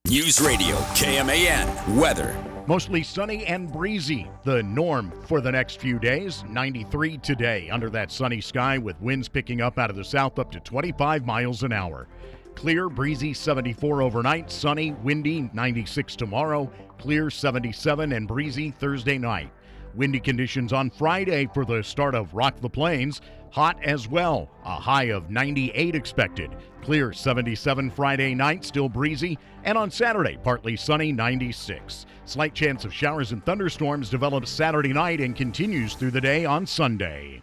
News Radio KMAN weather. Mostly sunny and breezy, the norm for the next few days. 93 today under that sunny sky with winds picking up out of the south up to 25 miles an hour. Clear, breezy 74 overnight, sunny, windy 96 tomorrow, clear 77 and breezy Thursday night. Windy conditions on Friday for the start of Rock the Plains. Hot as well, a high of 98 expected. Clear 77 Friday night, still breezy. And on Saturday, partly sunny 96. Slight chance of showers and thunderstorms develops Saturday night and continues through the day on Sunday.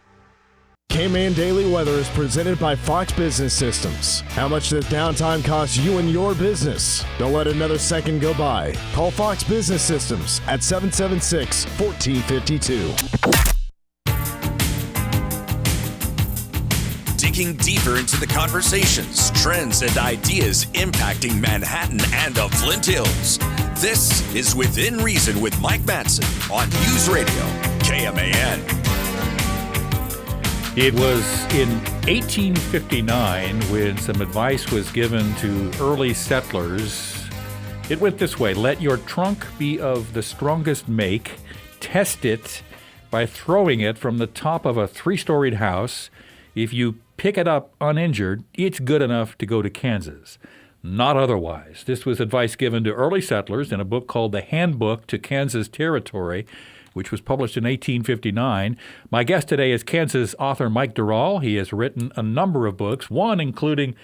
K-Man Daily Weather is presented by Fox Business Systems. How much does downtime cost you and your business? Don't let another second go by. Call Fox Business Systems at 776-1452. Digging deeper into the conversations, trends, and ideas impacting Manhattan and the Flint Hills. This is Within Reason with Mike Matson on News Radio KMAN. It was in 1859 when some advice was given to early settlers. It went this way: let your trunk be of the strongest make. Test it by throwing it from the top of a 3-storied house. If you pick it up uninjured, it's good enough to go to Kansas. Not otherwise. This was advice given to early settlers in a book called The Handbook to Kansas Territory, which was published in 1859. My guest today is Kansas author Mike Durall. He has written a number of books, one including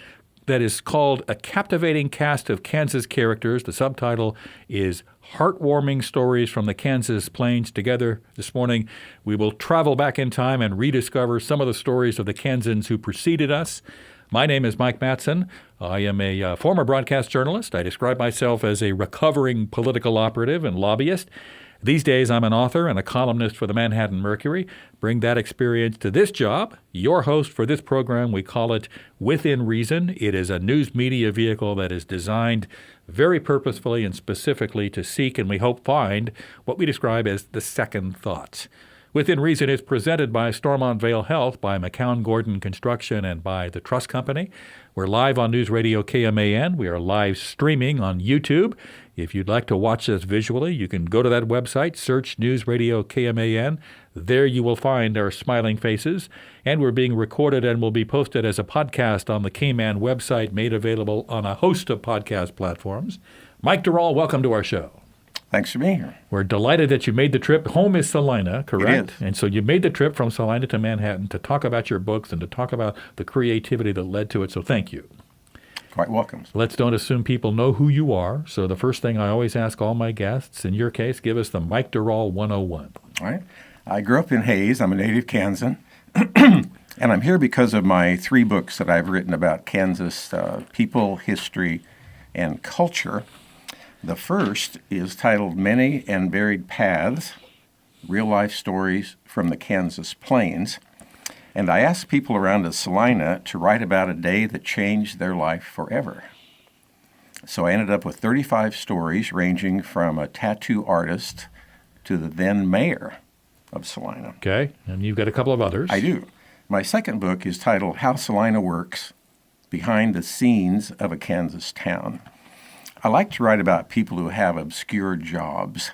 that is called A Captivating Cast of Kansas Characters. The subtitle is Heartwarming Stories from the Kansas Plains. Together this morning, we will travel back in time and rediscover some of the stories of the Kansans who preceded us. My name is Mike Matson. I am a former broadcast journalist. I describe myself as a recovering political operative and lobbyist. These days, I'm an author and a columnist for the Manhattan Mercury. Bring that experience to this job. Your host for this program, we call it Within Reason. It is a news media vehicle that is designed very purposefully and specifically to seek, and we hope find, what we describe as the second thoughts. Within Reason is presented by Stormont Vale Health, by McCown Gordon Construction, and by the Trust Company. We're live on News Radio KMAN. We are live streaming on YouTube. If you'd like to watch us visually, you can go to that website, search News Radio KMAN. There you will find our smiling faces. And we're being recorded and will be posted as a podcast on the KMAN website, made available on a host of podcast platforms. Mike Durall, welcome to our show. Thanks for being here. We're delighted that you made the trip. Home is Salina, correct? It is. And so you made the trip from Salina to Manhattan to talk about your books and to talk about the creativity that led to it. So thank you. Quite welcome. Let's don't assume people know who you are. So the first thing I always ask all my guests, in your case, give us the Mike Durall 101. All right. I grew up in Hayes. I'm a native Kansan. And I'm here because of my 3 books that I've written about Kansas people, history, and culture. The first is titled Many and Varied Paths, Real-Life Stories from the Kansas Plains. And I asked people around Salina to write about a day that changed their life forever. So I ended up with 35 stories ranging from a tattoo artist to the then mayor of Salina. Okay, and you've got a couple of others. I do. My second book is titled How Salina Works, Behind the Scenes of a Kansas Town. I like to write about people who have obscure jobs.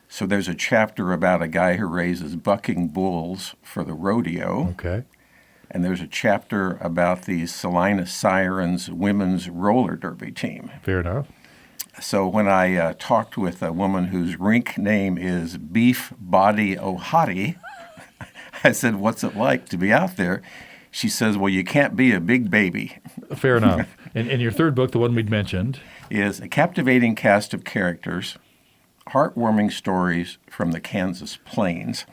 So there's a chapter about a guy who raises bucking bulls for the rodeo. Okay. And there's a chapter about the Salina Sirens women's roller derby team. Fair enough. So when I talked with a woman whose rink name is Beef Body Ohati, I said, what's it like to be out there? She says, well, you can't be a big baby. Fair enough. And your third book, the one we'd mentioned, is A Captivating Cast of Characters, Heartwarming Stories from the Kansas Plains.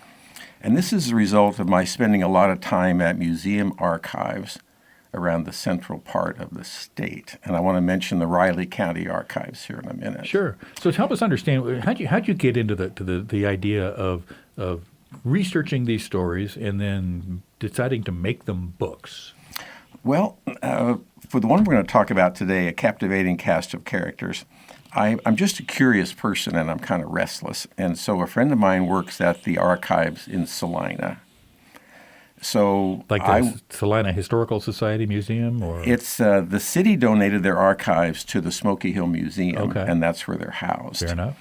And this is the result of my spending a lot of time at museum archives around the central part of the state. And I want to mention the Riley County Archives here in a minute. Sure. So help us understand, how'd you get into the idea of researching these stories and then deciding to make them books? Well, for the one we're going to talk about today, A Captivating Cast of Characters, I'm just a curious person and I'm kind of restless. And so a friend of mine works at the archives in Salina. So Like the Salina Historical Society Museum? Or it's the city donated their archives to the Smoky Hill Museum, Okay. and that's where they're housed. Fair enough.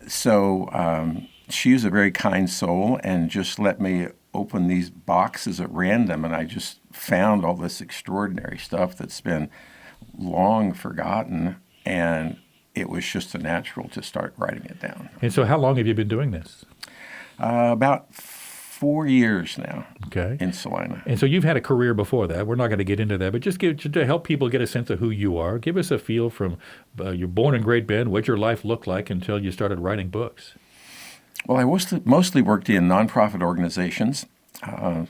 So she was a very kind soul and just let me open these boxes at random, and I just found all this extraordinary stuff that's been long forgotten, and it was just a natural to start writing it down. And so how long have you been doing this? About 4 years now. Okay. In Salina. And so you've had a career before that. We're not going to get into that, but just to help people get a sense of who you are, give us a feel from you're born in Great Bend, what your life looked like until you started writing books. Well, I mostly worked in nonprofit organizations,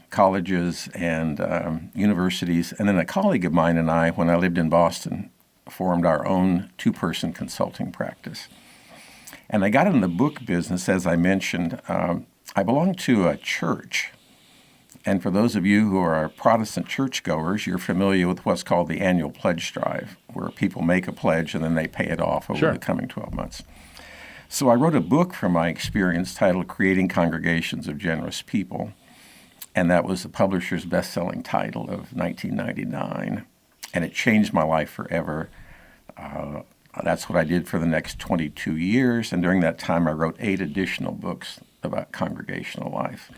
colleges and universities, and then a colleague of mine and I, when I lived in Boston, formed our own two-person consulting practice. And I got in the book business, as I mentioned. I belong to a church, and for those of you who are Protestant churchgoers, you're familiar with what's called the annual pledge drive, where people make a pledge and then they pay it off over the coming 12 months. So I wrote a book from my experience titled Creating Congregations of Generous People, and that was the publisher's best-selling title of 1999, and it changed my life forever. That's what I did for the next 22 years, and during that time I wrote 8 additional books about congregational life.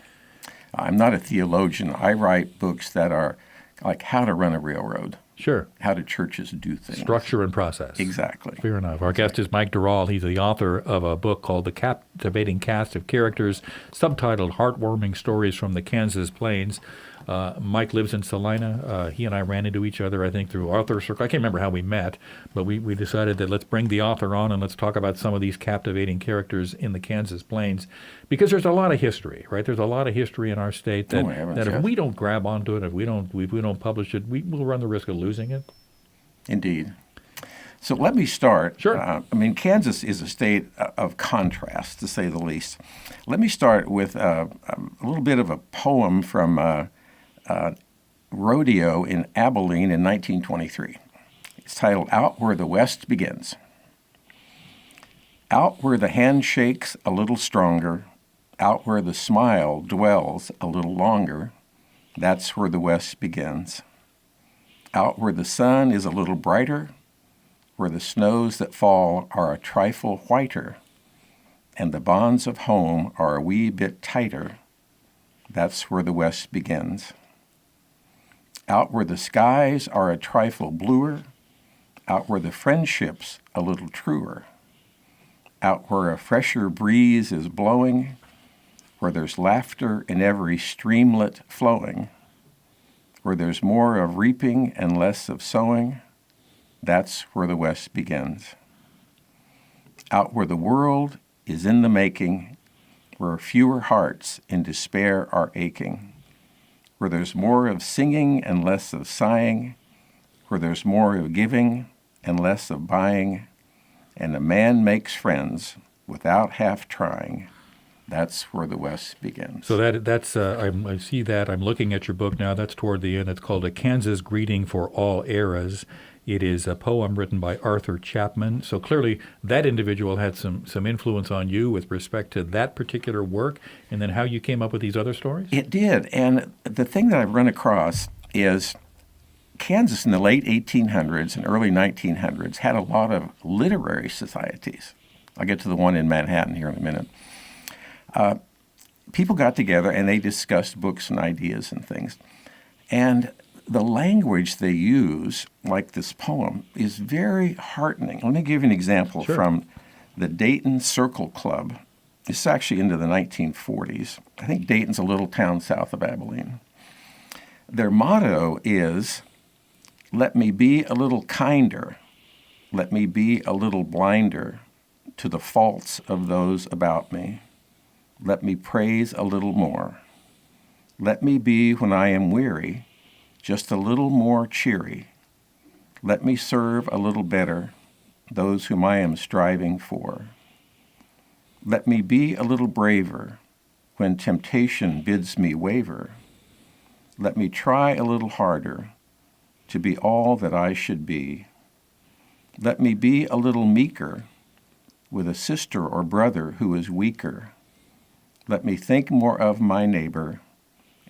I'm not a theologian. I write books that are like how to run a railroad. Sure. How do churches do things? Structure and process. Exactly. Fair enough. Our guest is Mike Durall. He's the author of a book called The Captivating Cast of Characters, subtitled Heartwarming Stories from the Kansas Plains. Mike lives in Salina. He and I ran into each other, I think, through Author Circle. I can't remember how we met, but we decided that let's bring the author on and let's talk about some of these captivating characters in the Kansas Plains, because there's a lot of history, right? There's a lot of history in our state that, if we don't grab onto it, if we don't publish it, we will run the risk of losing it. Indeed. So let me start. Sure. Kansas is a state of contrast, to say the least. Let me start with a little bit of a poem from Rodeo in Abilene in 1923. It's titled Out Where the West Begins. Out where the hand shakes a little stronger, out where the smile dwells a little longer, that's where the West begins. Out where the sun is a little brighter, where the snows that fall are a trifle whiter, and the bonds of home are a wee bit tighter, that's where the West begins. Out where the skies are a trifle bluer, out where the friendship's a little truer, out where a fresher breeze is blowing, where there's laughter in every streamlet flowing, where there's more of reaping and less of sowing, that's where the West begins. Out where the world is in the making, where fewer hearts in despair are aching, where there's more of singing and less of sighing, where there's more of giving and less of buying, and a man makes friends without half trying, that's where the West begins. So that's I see that. I'm looking at your book now. That's toward the end. It's called A Kansas Greeting for All Eras. It is a poem written by Arthur Chapman. So clearly that individual had some influence on you with respect to that particular work, and then how you came up with these other stories? It did. And the thing that I've run across is Kansas in the late 1800s and early 1900s had a lot of literary societies. I'll get to the one in Manhattan here in a minute. People got together and they discussed books and ideas and things. And the language they use, like this poem, is very heartening. Let me give you an example from the Dayton Circle Club. It's actually into the 1940s. I think Dayton's a little town south of Abilene. Their motto is, let me be a little kinder, let me be a little blinder to the faults of those about me. Let me praise a little more. Let me be, when I am weary, just a little more cheery. Let me serve a little better those whom I am striving for. Let me be a little braver when temptation bids me waver. Let me try a little harder to be all that I should be. Let me be a little meeker with a sister or brother who is weaker. Let me think more of my neighbor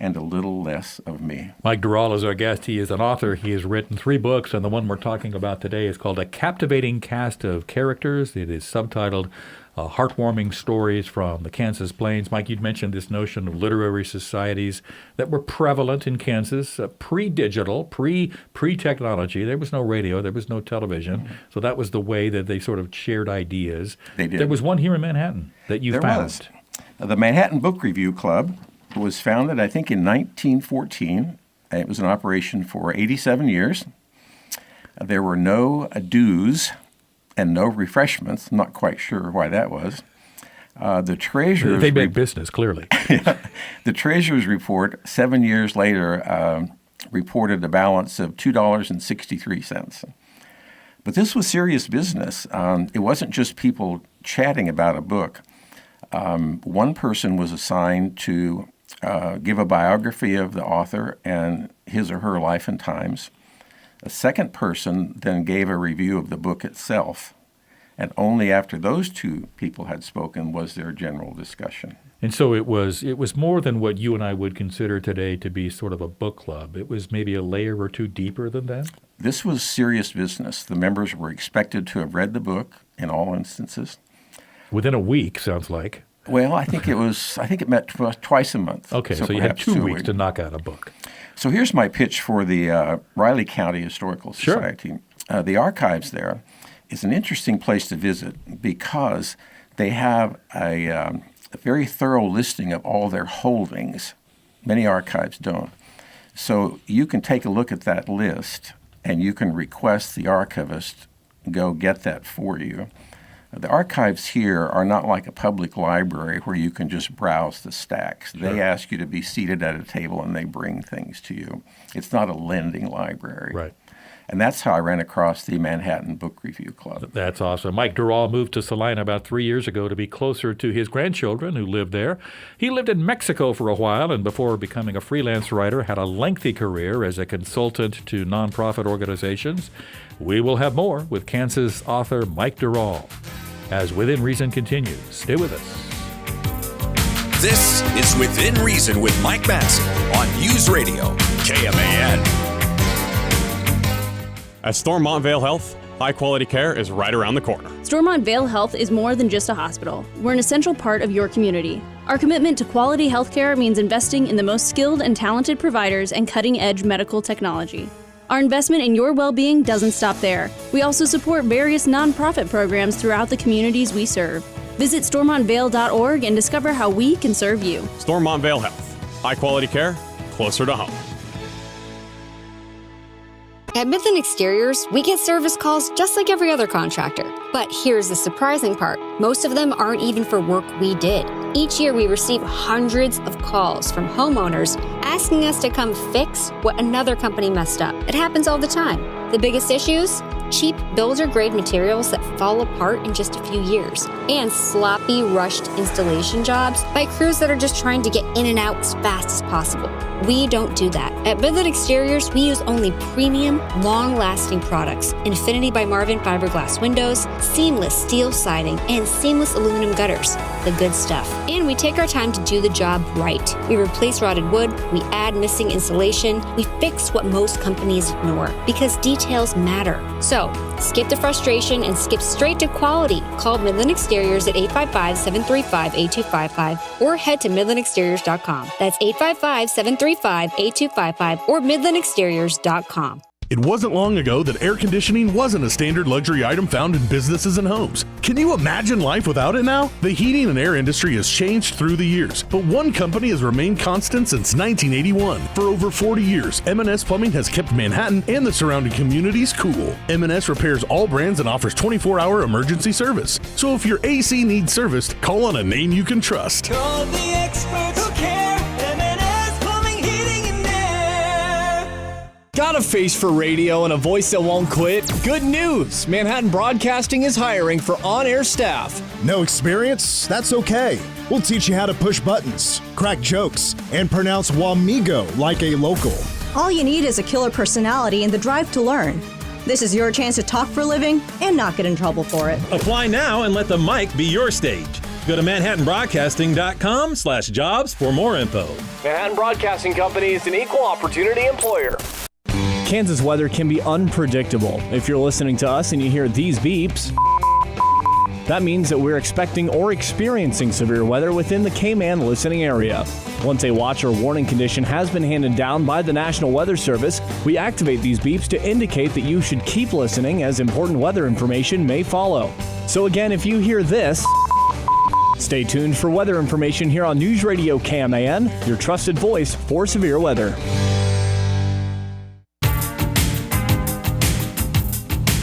and a little less of me. Mike Durall is our guest. He is an author. He has written 3 books, and the one we're talking about today is called A Captivating Cast of Characters. It is subtitled Heartwarming Stories from the Kansas Plains. Mike, you'd mentioned this notion of literary societies that were prevalent in Kansas, pre-digital, pre-technology. There was no radio, there was no television, mm-hmm. So that was the way that they sort of shared ideas. They did. There was one here in Manhattan that you found. There was. The Manhattan Book Review Club was founded, I think, in 1914. It was in operation for 87 years. There were no dues and no refreshments. I'm not quite sure why that was. The treasurer's they made business, clearly. The treasurer's report 7 years later reported a balance of $2.63. But this was serious business. It wasn't just people chatting about a book. One person was assigned to give a biography of the author and his or her life and times. A second person then gave a review of the book itself, and only after those 2 people had spoken was there general discussion. And so it was more than what you and I would consider today to be sort of a book club. It was maybe a layer or 2 deeper than that? This was serious business. The members were expected to have read the book in all instances. Within a week, sounds like. Well, I think it met twice a month. Okay, so you had 2 weeks to knock out a book. So here's my pitch for the Riley County Historical Society. Sure. The archives there is an interesting place to visit because they have a very thorough listing of all their holdings. Many archives don't. So you can take a look at that list and you can request the archivist go get that for you. The archives here are not like a public library where you can just browse the stacks. Sure. They ask you to be seated at a table and they bring things to you. It's not a lending library. Right. And that's how I ran across the Manhattan Book Review Club. That's awesome. Mike Durall moved to Salina about 3 years ago to be closer to his grandchildren who lived there. He lived in Mexico for a while and before becoming a freelance writer had a lengthy career as a consultant to nonprofit organizations. We will have more with Kansas author Mike Durall as Within Reason continues. Stay with us. This is Within Reason with Mike Matson on News Radio, KMAN. At Stormont Vale Health, high-quality care is right around the corner. Stormont Vale Health is more than just a hospital. We're an essential part of your community. Our commitment to quality healthcare means investing in the most skilled and talented providers and cutting-edge medical technology. Our investment in your well-being doesn't stop there. We also support various nonprofit programs throughout the communities we serve. Visit StormontVale.org and discover how we can serve you. Stormont Vale Health, high-quality care, closer to home. At Midland Exteriors, we get service calls just like every other contractor. But here's the surprising part. Most of them aren't even for work we did. Each year we receive hundreds of calls from homeowners asking us to come fix what another company messed up. It happens all the time. The biggest issues? Cheap builder-grade materials that fall apart in just a few years, and sloppy, rushed installation jobs by crews that are just trying to get in and out as fast as possible. We don't do that. At Midland Exteriors, we use only premium, long-lasting products. Infinity by Marvin fiberglass windows, seamless steel siding, and seamless aluminum gutters. The good stuff. And we take our time to do the job right. We replace rotted wood, we add missing insulation, we fix what most companies ignore, because details matter. So, skip the frustration and skip straight to quality. Call Midland Exteriors at 855-735-8255 or head to midlandexteriors.com. That's 855-735-8255 or midlandexteriors.com. It wasn't long ago that air conditioning wasn't a standard luxury item found in businesses and homes. Can you imagine life without it now? The heating and air industry has changed through the years, but one company has remained constant since 1981. For over 40 years, M&S Plumbing has kept Manhattan and the surrounding communities cool. M&S repairs all brands and offers 24-hour emergency service. So if your AC needs serviced, call on a name you can trust. Call the experts who care. M&S Plumbing, Heating, and Air. Got a face for radio and a voice that won't quit? Good news! Manhattan Broadcasting is hiring for on-air staff. No experience? That's okay. We'll teach you how to push buttons, crack jokes, and pronounce Wamigo like a local. All you need is a killer personality and the drive to learn. This is your chance to talk for a living and not get in trouble for it. Apply now and let the mic be your stage. Go to manhattanbroadcasting.com/jobs for more info. Manhattan Broadcasting Company is an equal opportunity employer. Kansas weather can be unpredictable. If you're listening to us and you hear these beeps, that means that we're expecting or experiencing severe weather within the Cayman listening area. Once a watch or warning condition has been handed down by the National Weather Service, we activate these beeps to indicate that you should keep listening as important weather information may follow. So again, if you hear this, stay tuned for weather information here on News Radio KMAN, your trusted voice for severe weather.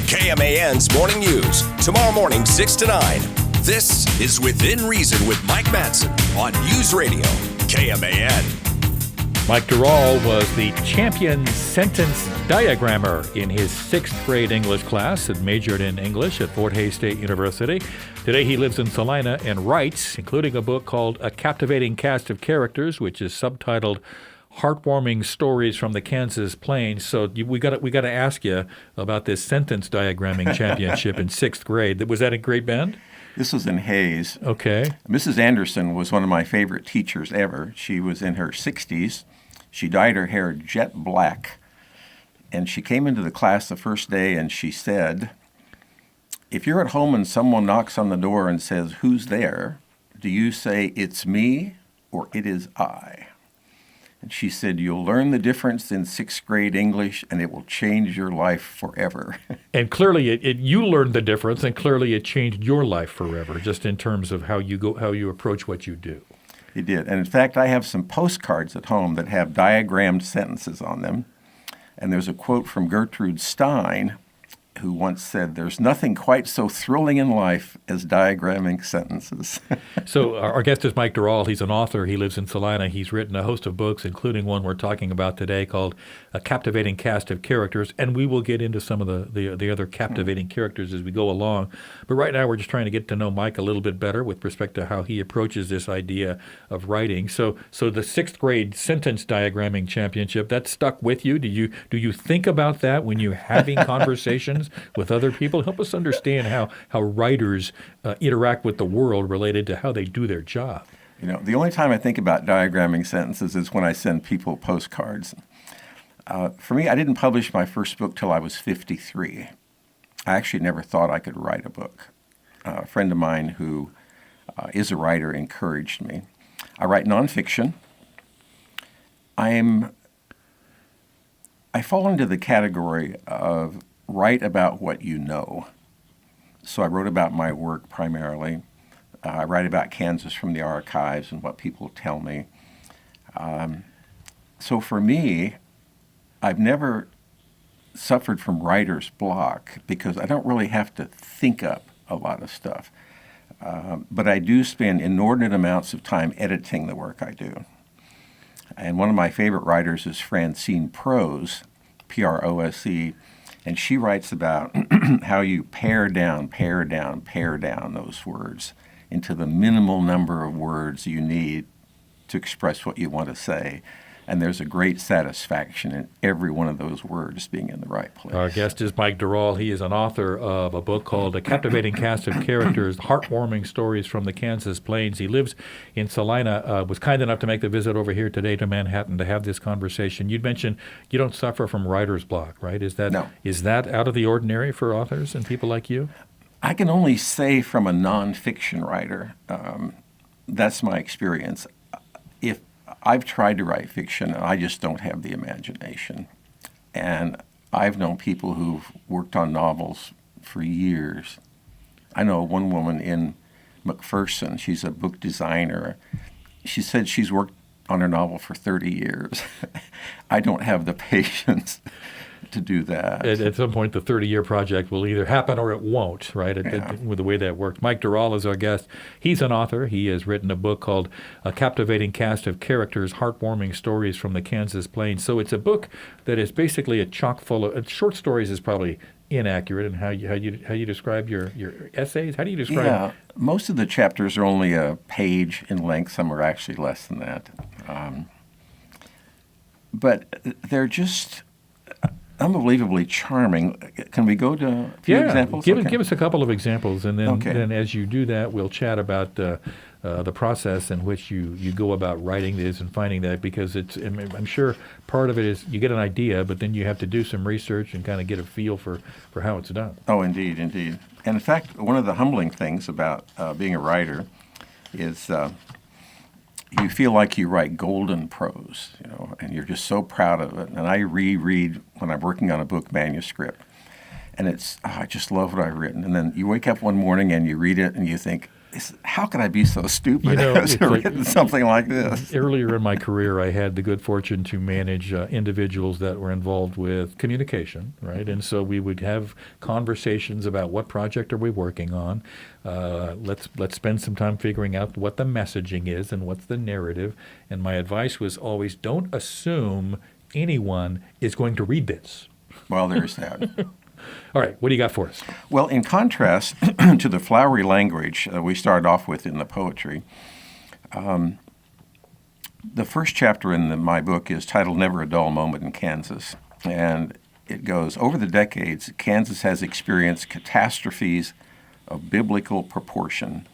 KMAN's Morning News, tomorrow morning 6 to 9. This is Within Reason with Mike Matson on News Radio, KMAN. Mike Durall was the champion sentence diagrammer in his 6th grade English class and majored in English at Fort Hays State University. Today he lives in Salina and writes, including a book called A Captivating Cast of Characters, which is subtitled Heartwarming Stories from the Kansas Plains. So we got to ask you about this sentence diagramming championship in 6th grade. Was that in grade band? This was in Hays. Okay. Mrs. Anderson was one of my favorite teachers ever. She was in her 60s. She dyed her hair jet black. And she came into the class the first day and she said, if you're at home and someone knocks on the door and says, who's there? Do you say, it's me or it is I? And she said, you'll learn the difference in 6th grade English, and it will change your life forever. And clearly, you learned the difference, and clearly it changed your life forever, just in terms of how you approach what you do. It did. And in fact, I have some postcards at home that have diagrammed sentences on them. And there's a quote from Gertrude Stein, who once said, there's nothing quite so thrilling in life as diagramming sentences. So our guest is Mike Durall. He's an author. He lives in Salina. He's written a host of books, including one we're talking about today called A Captivating Cast of Characters. And we will get into some of the other captivating characters as we go along. But right now we're just trying to get to know Mike a little bit better with respect to how he approaches this idea of writing. So the 6th grade sentence diagramming championship, that stuck with you? Do you think about that when you're having conversations with other people? Help us understand how writers interact with the world related to how they do their job. You know, the only time I think about diagramming sentences is when I send people postcards. For me, I didn't publish my first book till I was 53. I actually never thought I could write a book. A friend of mine who is a writer encouraged me. I write nonfiction. I fall into the category of write about what you know. So I wrote about my work primarily. I write about Kansas from the archives and what people tell me. So for me, I've never suffered from writer's block because I don't really have to think up a lot of stuff. But I do spend inordinate amounts of time editing the work I do. And one of my favorite writers is Francine Prose, Prose, and she writes about how you pare down those words into the minimal number of words you need to express what you want to say. And there's a great satisfaction in every one of those words being in the right place. Our guest is Mike Durall. He is an author of a book called A Captivating Cast of Characters, Heartwarming Stories from the Kansas Plains. He lives in Salina, was kind enough to make the visit over here today to Manhattan to have this conversation. You'd mentioned you don't suffer from writer's block, right? No. Is that out of the ordinary for authors and people like you? I can only say from a nonfiction writer, that's my experience. If I've tried to write fiction, and I just don't have the imagination. And I've known people who've worked on novels for years. I know one woman in McPherson, she's a book designer. She said she's worked on her novel for 30 years. I don't have the patience to do that. At some point, the 30-year project will either happen or it won't, right? With the way that works. Mike Durall is our guest. He's an author. He has written a book called A Captivating Cast of Characters, Heartwarming Stories from the Kansas Plains. So it's a book that is basically a chock full of short stories is probably inaccurate in how you describe your essays. How do you describe? Yeah, most of the chapters are only a page in length. Some are actually less than that. But they're just unbelievably charming. Can we go to a few examples? Give us a couple of examples, and then, Okay. then as you do that, we'll chat about the process in which you go about writing this and finding that, because I'm sure part of it is you get an idea, but then you have to do some research and kind of get a feel for how it's done. Oh, indeed, indeed. And in fact, one of the humbling things about being a writer is you feel like you write golden prose, and you're just so proud of it. And I reread when I'm working on a book manuscript, and I just love what I've written. And then you wake up one morning and you read it and you think, how could I be so stupid to have written something like this? Earlier in my career, I had the good fortune to manage individuals that were involved with communication, right? And so we would have conversations about what project are we working on. Let's spend some time figuring out what the messaging is and what's the narrative. And my advice was always, don't assume anyone is going to read this. Well, there's that. All right, what do you got for us? Well, in contrast to the flowery language we started off with in the poetry, the first chapter in my book is titled Never a Dull Moment in Kansas. And it goes, over the decades, Kansas has experienced catastrophes of biblical proportion.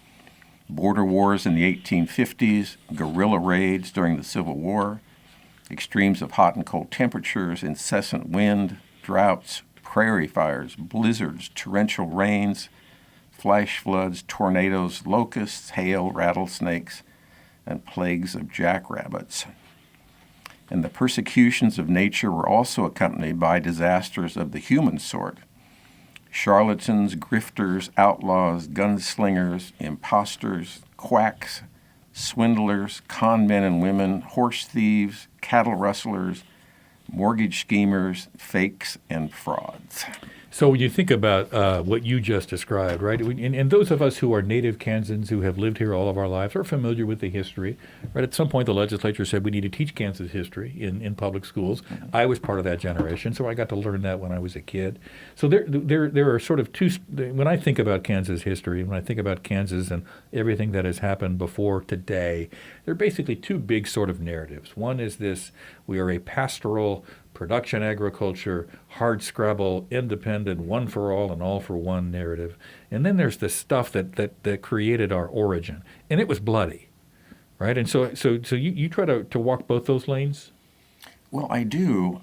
Border wars in the 1850s, guerrilla raids during the Civil War, extremes of hot and cold temperatures, incessant wind, droughts, prairie fires, blizzards, torrential rains, flash floods, tornadoes, locusts, hail, rattlesnakes, and plagues of jackrabbits. And the persecutions of nature were also accompanied by disasters of the human sort. Charlatans, grifters, outlaws, gunslingers, impostors, quacks, swindlers, con men and women, horse thieves, cattle rustlers, mortgage schemers, fakes, and frauds. So when you think about what you just described, right, and those of us who are native Kansans who have lived here all of our lives are familiar with the history, right? At some point, the legislature said we need to teach Kansas history in public schools. Mm-hmm. I was part of that generation, so I got to learn that when I was a kid. So there are sort of two. When I think about Kansas history, when I think about Kansas and everything that has happened before today, there are basically two big sort of narratives. One is this: we are a pastoral, production agriculture, hard-scrabble, independent, one for all and all for one narrative. And then there's the stuff that created our origin. And it was bloody, right? And so you try to walk both those lanes? Well, I do.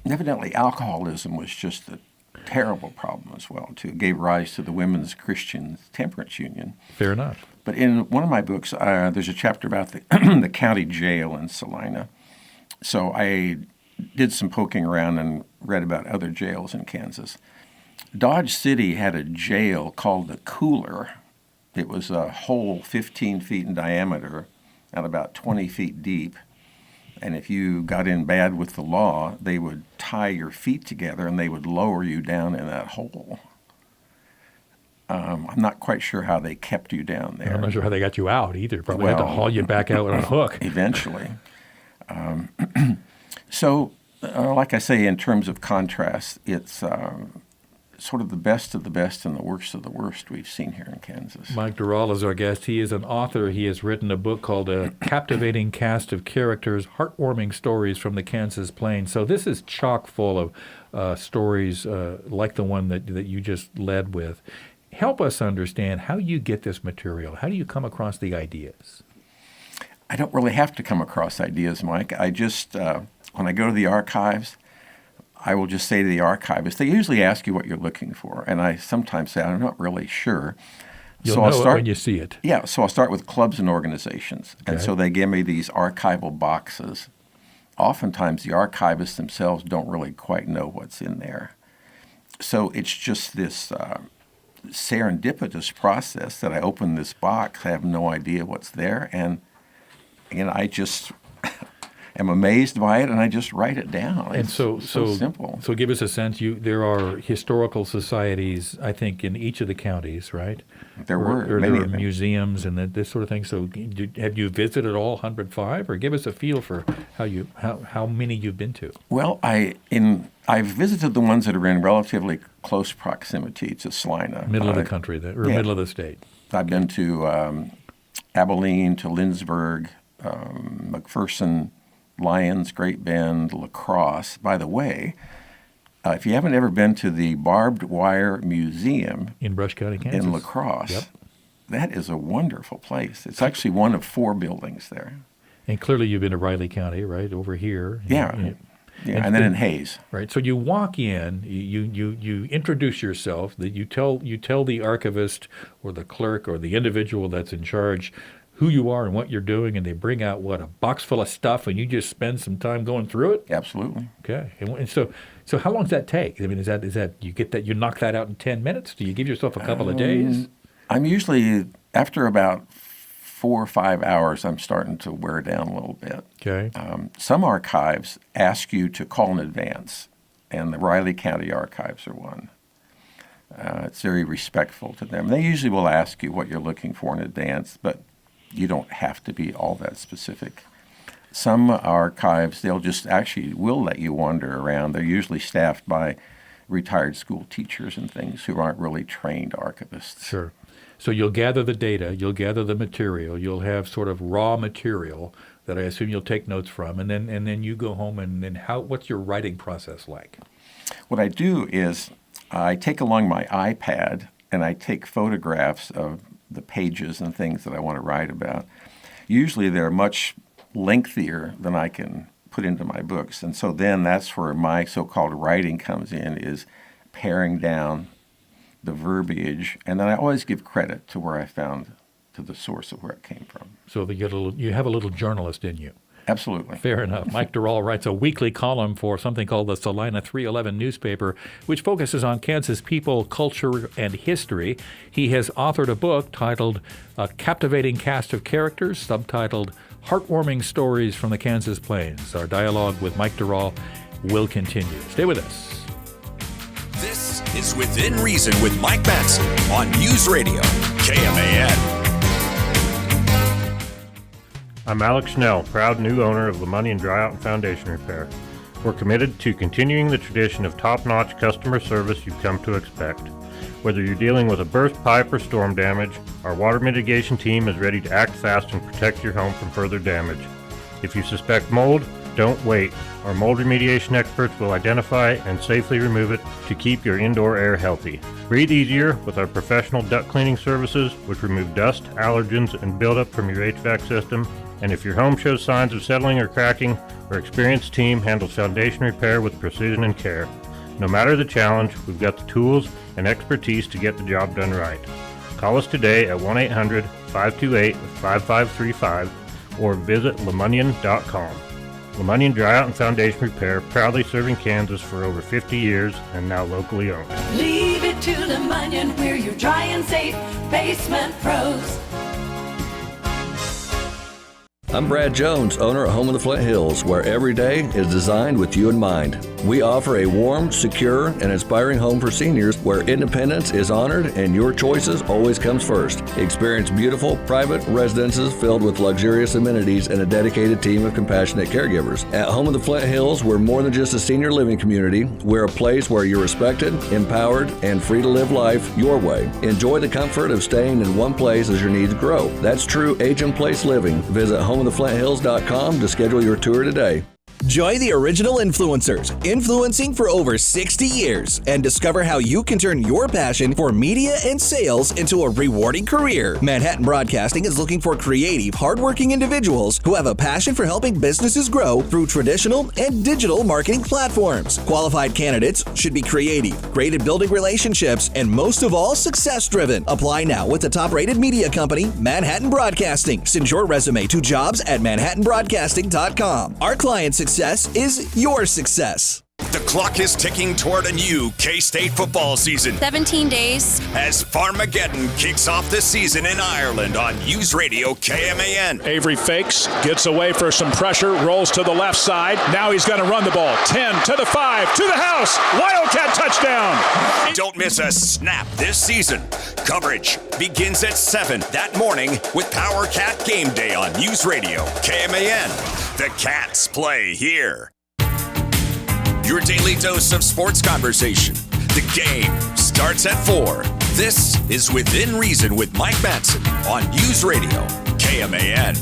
Evidently, alcoholism was just a terrible problem as well, too. It gave rise to the Women's Christian Temperance Union. Fair enough. But in one of my books, there's a chapter about the county jail in Salina. So I did some poking around and read about other jails in Kansas. Dodge City had a jail called the Cooler. It was a hole 15 feet in diameter and about 20 feet deep. And if you got in bad with the law, they would tie your feet together and they would lower you down in that hole. I'm not quite sure how they kept you down there. I'm not sure how they got you out either. Probably had to haul you back out with a hook. Eventually. So, like I say, in terms of contrast, it's sort of the best of the best and the worst of the worst we've seen here in Kansas. Mike Durall is our guest. He is an author. He has written a book called A Captivating Cast of Characters, Heartwarming Stories from the Kansas Plains. So this is chock full of stories like the one that you just led with. Help us understand how you get this material. How do you come across the ideas? I don't really have to come across ideas, Mike. I just, when I go to the archives, I will just say to the archivist, they usually ask you what you're looking for, and I sometimes say, I'm not really sure. You'll know it when you see it. Yeah, so I'll start with clubs and organizations, and so they give me these archival boxes. Oftentimes, the archivists themselves don't really quite know what's in there. So it's just this serendipitous process that I open this box, I have no idea what's there, and I just am amazed by it, and I just write it down. It's so simple. So give us a sense. There are historical societies, I think, in each of the counties, right? There were many of them. Museums and this sort of thing. So have you visited all 105, or give us a feel for how many you've been to? Well, I've visited the ones that are in relatively close proximity to Salina. Middle of the country, middle of the state. I've been to Abilene, to Lindsborg, McPherson, Lyons, Great Bend, La Crosse. By the way, if you haven't ever been to the Barbed Wire Museum in Brush County, Kansas, in La Crosse, yep. That is a wonderful place. It's actually one of 4 buildings there. And clearly you've been to Riley County, right, over here. Yeah. And then in Hayes. Right. So you walk in, you introduce yourself, that you tell the archivist or the clerk or the individual that's in charge who you are and what you're doing, and they bring out a box full of stuff, and you just spend some time going through it? Absolutely. Okay. And so how long does that take? I mean, is that you knock that out in 10 minutes? Do you give yourself a couple of days? I'm usually, after about 4 or 5 hours, I'm starting to wear down a little bit. Okay. Some archives ask you to call in advance, and the Riley County Archives are one. It's very respectful to them. They usually will ask you what you're looking for in advance, but you don't have to be all that specific. Some archives, they'll just will let you wander around. They're usually staffed by retired school teachers and things who aren't really trained archivists. Sure. So you'll gather the data, you'll gather the material, you'll have sort of raw material that I assume you'll take notes from, and then you go home and what's your writing process like? What I do is I take along my iPad and I take photographs of the pages and things that I want to write about. Usually they're much lengthier than I can put into my books, and so then that's where my so-called writing comes in, is paring down the verbiage, and then I always give credit to where I found, to the source of where it came from. So you have a little journalist in you. Absolutely. Fair enough. Mike Durall writes a weekly column for something called the Salina 311 newspaper, which focuses on Kansas people, culture, and history. He has authored a book titled A Captivating Cast of Characters, subtitled Heartwarming Stories from the Kansas Plains. Our dialogue with Mike Durall will continue. Stay with us. This is Within Reason with Mike Matson on News Radio, KMAN. I'm Alex Schnell, proud new owner of Lemunian Dryout and Foundation Repair. We're committed to continuing the tradition of top-notch customer service you've come to expect. Whether you're dealing with a burst pipe or storm damage, our water mitigation team is ready to act fast and protect your home from further damage. If you suspect mold, don't wait. Our mold remediation experts will identify and safely remove it to keep your indoor air healthy. Breathe easier with our professional duct cleaning services, which remove dust, allergens, and buildup from your HVAC system. And if your home shows signs of settling or cracking, our experienced team handles foundation repair with precision and care. No matter the challenge, we've got the tools and expertise to get the job done right. Call us today at 1-800-528-5535 or visit lemunian.com. Lemunian Dryout and Foundation Repair, proudly serving Kansas for over 50 years and now locally owned. Leave it to Lemunian, we're your dry and safe basement pros. I'm Brad Jones, owner of Home of the Flint Hills, where every day is designed with you in mind. We offer a warm, secure, and inspiring home for seniors where independence is honored and your choices always comes first. Experience beautiful, private residences filled with luxurious amenities and a dedicated team of compassionate caregivers. At Home of the Flint Hills, we're more than just a senior living community. We're a place where you're respected, empowered, and free to live life your way. Enjoy the comfort of staying in one place as your needs grow. That's true age-in-place living. Visit homeoftheflinthills.com to schedule your tour today. Join the original influencers, influencing for over 60 years, and discover how you can turn your passion for media and sales into a rewarding career. Manhattan Broadcasting is looking for creative, hardworking individuals who have a passion for helping businesses grow through traditional and digital marketing platforms. Qualified candidates should be creative, great at building relationships, and most of all, success-driven. Apply now with the top-rated media company, Manhattan Broadcasting. Send your resume to jobs@manhattanbroadcasting.com. Our client success is your success. The clock is ticking toward a new K-State football season. 17 days. As Farmageddon kicks off the season in Ireland on News Radio KMAN. Avery fakes, gets away for some pressure, rolls to the left side. Now he's going to run the ball. 10 to the 5, to the house. Wildcat touchdown. Don't miss a snap this season. Coverage begins at 7 that morning with Power Cat Game Day on News Radio KMAN. The Cats play here. Your daily dose of sports conversation. The game starts at 4. This is Within Reason with Mike Matson on News Radio, KMAN.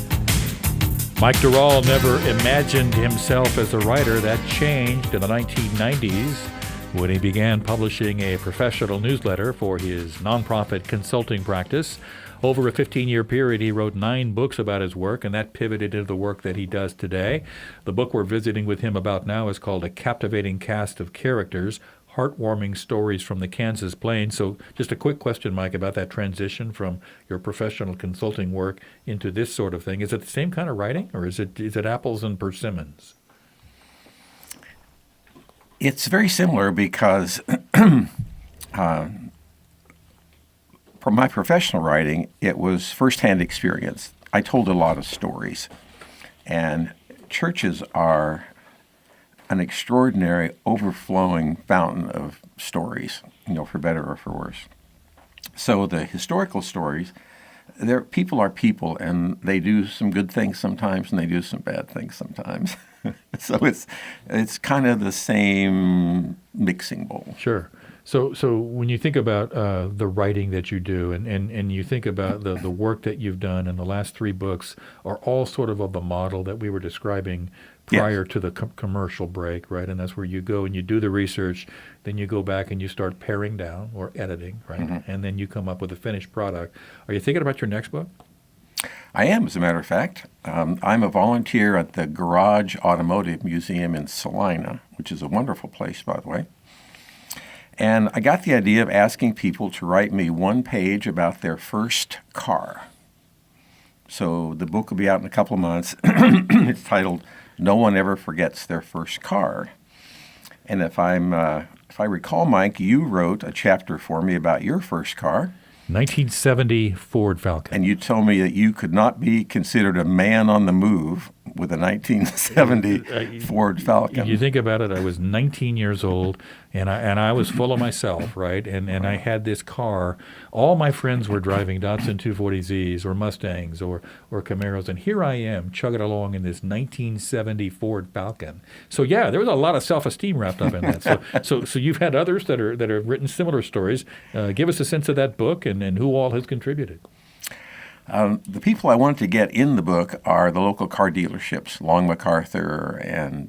Mike Durall never imagined himself as a writer. That changed in the 1990s when he began publishing a professional newsletter for his nonprofit consulting practice. Over a 15-year period, he wrote 9 books about his work, and that pivoted into the work that he does today. The book we're visiting with him about now is called A Captivating Cast of Characters, Heartwarming Stories from the Kansas Plains. So just a quick question, Mike, about that transition from your professional consulting work into this sort of thing. Is it the same kind of writing, or is it apples and persimmons? It's very similar because for my professional writing, it was firsthand experience. I told a lot of stories, and churches are an extraordinary overflowing fountain of stories, for better or for worse. So the historical stories, people are people, and they do some good things sometimes, and they do some bad things sometimes. So it's kind of the same mixing bowl. Sure. So when you think about the writing that you do and you think about the work that you've done, and the last 3 books are all sort of the model that we were describing prior to the commercial break, right? And that's where you go and you do the research, then you go back and you start paring down or editing, right? Mm-hmm. And then you come up with a finished product. Are you thinking about your next book? I am, as a matter of fact. I'm a volunteer at the Garage Automotive Museum in Salina, which is a wonderful place, by the way. And I got the idea of asking people to write me 1 page about their first car. So the book will be out in a couple of months. It's titled No One Ever Forgets Their First Car. And if I recall, Mike, you wrote a chapter for me about your first car. 1970 Ford Falcon. And you told me that you could not be considered a man on the move with a 1970 Ford Falcon. You think about it, I was 19 years old, and I was full of myself, right? And I had this car. All my friends were driving Datsun 240Zs or Mustangs or Camaros, and here I am chugging along in this 1970 Ford Falcon. So yeah, there was a lot of self-esteem wrapped up in that. So you've had others that have written similar stories. Give us a sense of that book and who all has contributed. The people I wanted to get in the book are the local car dealerships, Long MacArthur and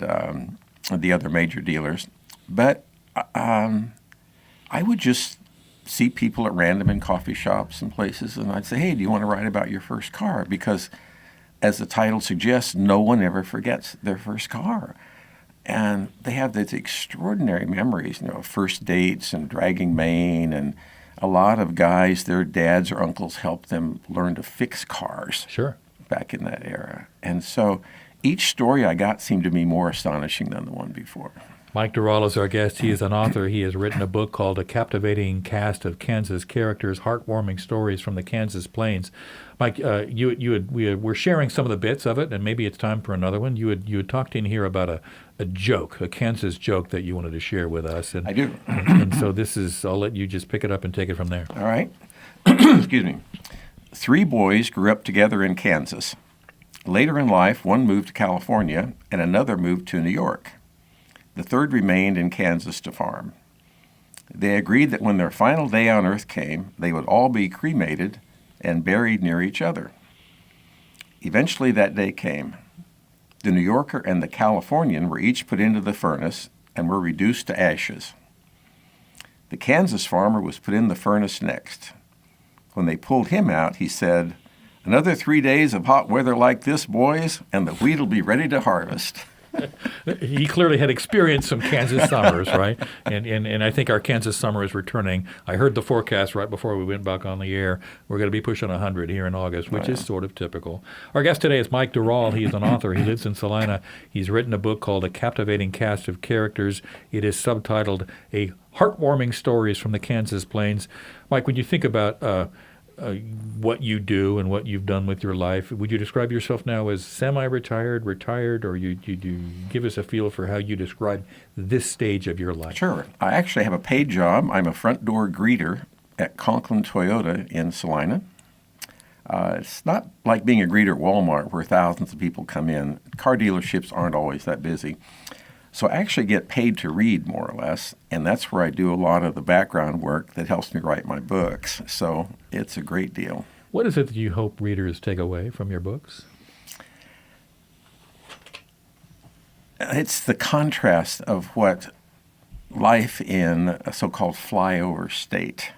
the other major dealers. But I would just see people at random in coffee shops and places, and I'd say, hey, do you want to write about your first car? Because as the title suggests, no one ever forgets their first car. And they have these extraordinary memories, first dates and dragging mane, and a lot of guys, their dads or uncles helped them learn to fix cars. Sure. Back in that era. And so each story I got seemed to be more astonishing than the one before. Mike Durall is our guest. He is an author. He has written a book called A Captivating Cast of Kansas Characters, Heartwarming Stories from the Kansas Plains. Mike, we were sharing some of the bits of it, and maybe it's time for another one. You had talked in here about a joke, a Kansas joke that you wanted to share with us. And, I do. and so I'll let you just pick it up and take it from there. All right. Excuse me. 3 boys grew up together in Kansas. Later in life, one moved to California and another moved to New York. The third remained in Kansas to farm. They agreed that when their final day on earth came, they would all be cremated and buried near each other. Eventually that day came. The New Yorker and the Californian were each put into the furnace and were reduced to ashes. The Kansas farmer was put in the furnace next. When they pulled him out, he said, "Another 3 days of hot weather like this, boys, and the wheat will be ready to harvest." He clearly had experienced some Kansas summers, right? And I think our Kansas summer is returning. I heard the forecast right before we went back on the air. We're going to be pushing 100 here in August, which is sort of typical. Our guest today is Mike Durall. He's an author. He lives in Salina. He's written a book called A Captivating Cast of Characters. It is subtitled A Heartwarming Stories from the Kansas Plains. Mike, when you think about what you do and what you've done with your life, would you describe yourself now as semi-retired, retired, or you give us a feel for how you describe this stage of your life? Sure. I actually have a paid job. I'm a front door greeter at Conklin Toyota in Salina. It's not like being a greeter at Walmart where thousands of people come in. Car dealerships aren't always that busy. So I actually get paid to read, more or less, and that's where I do a lot of the background work that helps me write my books. So it's a great deal. What is it that you hope readers take away from your books? it's the contrast of what life in a so-called flyover state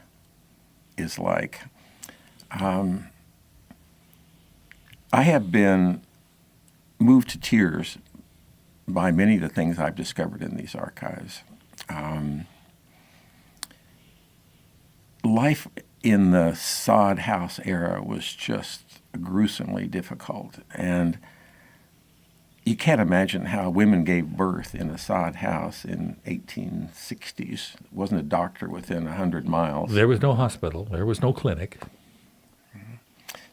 is like. I have been moved to tears by many of the things I've discovered in these archives. Life in the sod house era was just gruesomely difficult, and you can't imagine how women gave birth in a sod house in 1860s. There wasn't a doctor within 100 miles. There was no hospital. There was no clinic.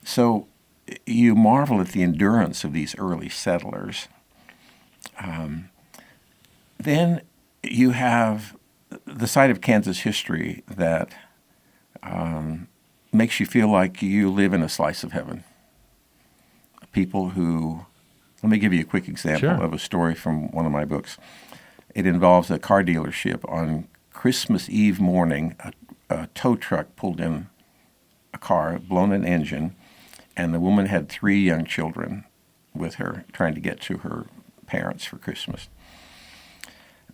So you marvel at the endurance of these early settlers. Then you have the side of Kansas history that makes you feel like you live in a slice of heaven. People who, let me give you a quick example of a story from one of my books. It involves a car dealership. On Christmas Eve morning, a tow truck pulled in a car, blown an engine, and the woman had 3 young children with her trying to get to her parents for Christmas.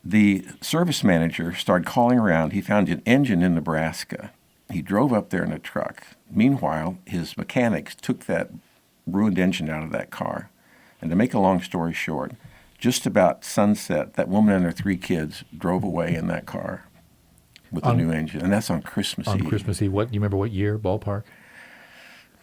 The service manager started calling around. He found an engine in Nebraska. He drove up there in a truck. Meanwhile, his mechanics took that ruined engine out of that car. And to make a long story short, just about sunset, that woman and her 3 kids drove away in that car with a new engine. And that's on Christmas Eve. On Christmas Eve. What, you remember what year, ballpark?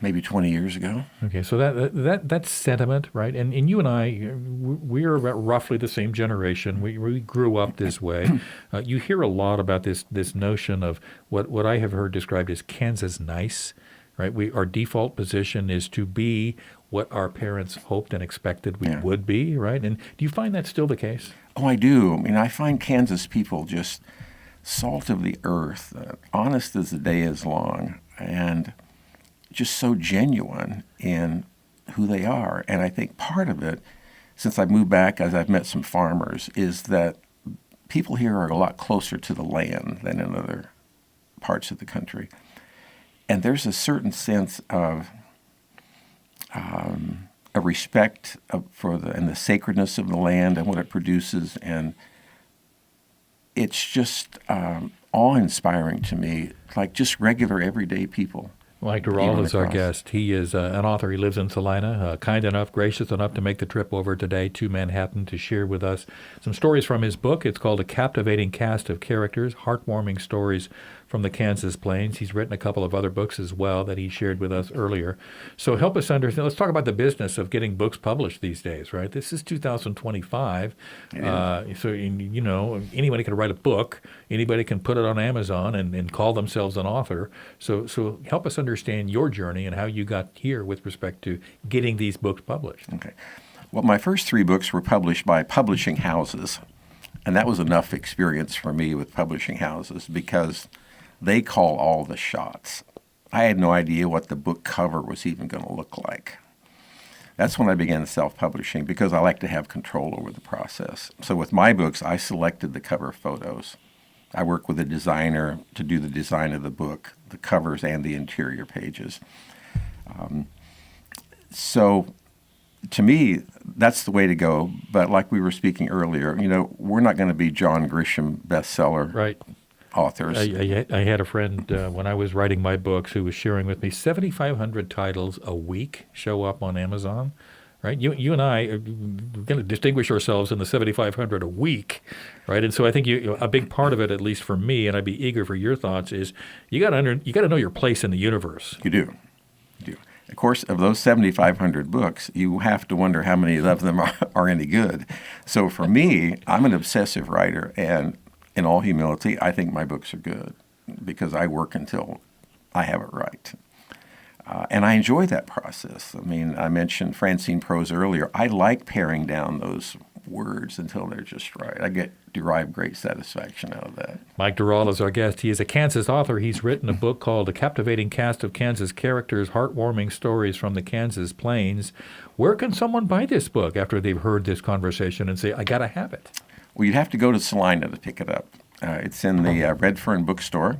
Maybe 20 years ago. Okay, so that's sentiment, right? And you and I, we're about roughly the same generation. We grew up this way. You hear a lot about this notion of what I have heard described as Kansas nice, right? Our default position is to be what our parents hoped and expected we would be, right? And do you find that still the case? Oh, I do. I mean, I find Kansas people just salt of the earth, honest as the day is long, and just so genuine in who they are. And I think part of it, since I've moved back, as I've met some farmers, is that people here are a lot closer to the land than in other parts of the country. And there's a certain sense of a respect for the sacredness of the land and what it produces. And it's just awe-inspiring to me, like just regular, everyday people. Mike Durall is our guest. He is an author. He lives in Salina, kind enough, gracious enough to make the trip over today to Manhattan to share with us some stories from his book. It's called A Captivating Cast of Characters, Heartwarming Stories from the Kansas Plains. He's written a couple of other books as well that he shared with us earlier. So help us understand. Let's talk about the business of getting books published these days, right? This is 2025. So, you know, anybody can write a book. Anybody can put it on Amazon and call themselves an author. So help us understand your journey and how you got here with respect to getting these books published. Okay. Well, my first 3 books were published by publishing houses. And that was enough experience for me with publishing houses because they call all the shots. I had no idea what the book cover was even going to look like. That's when I began self-publishing because I like to have control over the process. So with my books, I selected the cover photos. I work with a designer to do the design of the book, the covers and the interior pages. So to me, that's the way to go. But like we were speaking earlier, you know, we're not going to be John Grisham bestseller authors. I had a friend when I was writing my books who was sharing with me 7,500 titles a week show up on Amazon. Right, you and I are going to distinguish ourselves in the 7,500 a week, right? And so I think a big part of it, at least for me, and I'd be eager for your thoughts, is you got to know your place in the universe. You do. Of course, of those 7,500 books, you have to wonder how many of them are any good. So for me, I'm an obsessive writer, and in all humility, I think my books are good because I work until I have it right. And I enjoy that process. I mean, I mentioned Francine prose earlier. I like paring down those words until they're just right. I derive great satisfaction out of that. Mike Durall is our guest. He is a Kansas author. He's written a book called A Captivating Cast of Kansas Characters, Heartwarming Stories from the Kansas Plains. Where can someone buy this book after they've heard this conversation and say, I got to have it? Well, you'd have to go to Salina to pick it up. It's in the Red Fern Bookstore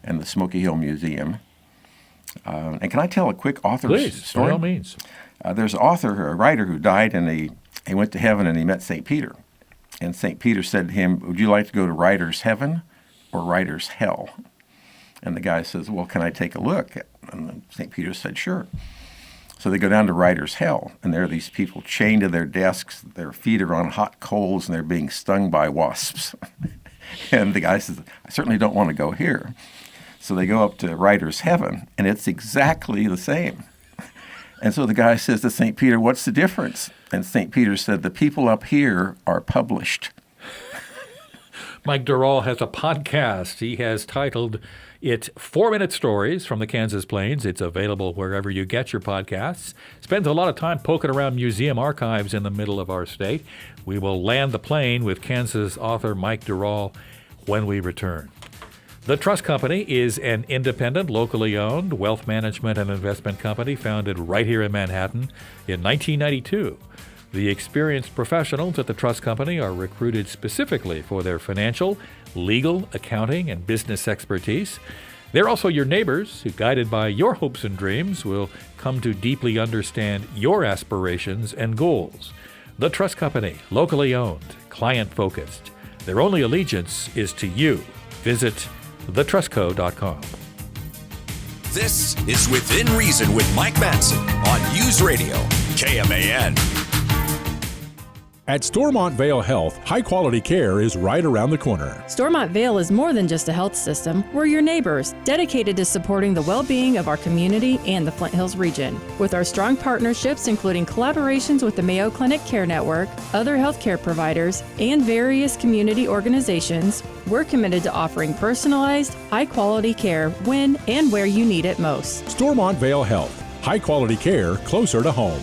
and the Smoky Hill Museum. And can I tell a quick author's Please, story? by all means. There's a writer who died, and he went to heaven and he met St. Peter. And St. Peter said to him, would you like to go to writer's heaven or writer's hell? And the guy says, well, can I take a look? And St. Peter said, sure. So they go down to writer's hell, and there are these people chained to their desks. Their feet are on hot coals, and they're being stung by wasps. And the guy says, I certainly don't want to go here. So they go up to writer's heaven, and it's exactly the same. And so the guy says to St. Peter, what's the difference? And St. Peter said, the people up here are published. Mike Durall has a podcast. He has titled it 4-Minute Stories from the Kansas Plains. It's available wherever you get your podcasts. Spends a lot of time poking around museum archives in the middle of our state. We will land the plane with Kansas author Mike Durall when we return. The Trust Company is an independent, locally owned wealth management and investment company founded right here in Manhattan in 1992. The experienced professionals at the Trust Company are recruited specifically for their financial, legal, accounting, and business expertise. They're also your neighbors who, guided by your hopes and dreams, will come to deeply understand your aspirations and goals. The Trust Company, locally owned, client-focused. Their only allegiance is to you. Visit thetrustco.com. This is Within Reason with Mike Matson on News Radio, KMAN. At Stormont Vale Health, high-quality care is right around the corner. Stormont Vale is more than just a health system. We're your neighbors, dedicated to supporting the well-being of our community and the Flint Hills region. With our strong partnerships, including collaborations with the Mayo Clinic Care Network, other healthcare providers, and various community organizations, we're committed to offering personalized, high-quality care when and where you need it most. Stormont Vale Health, high-quality care closer to home.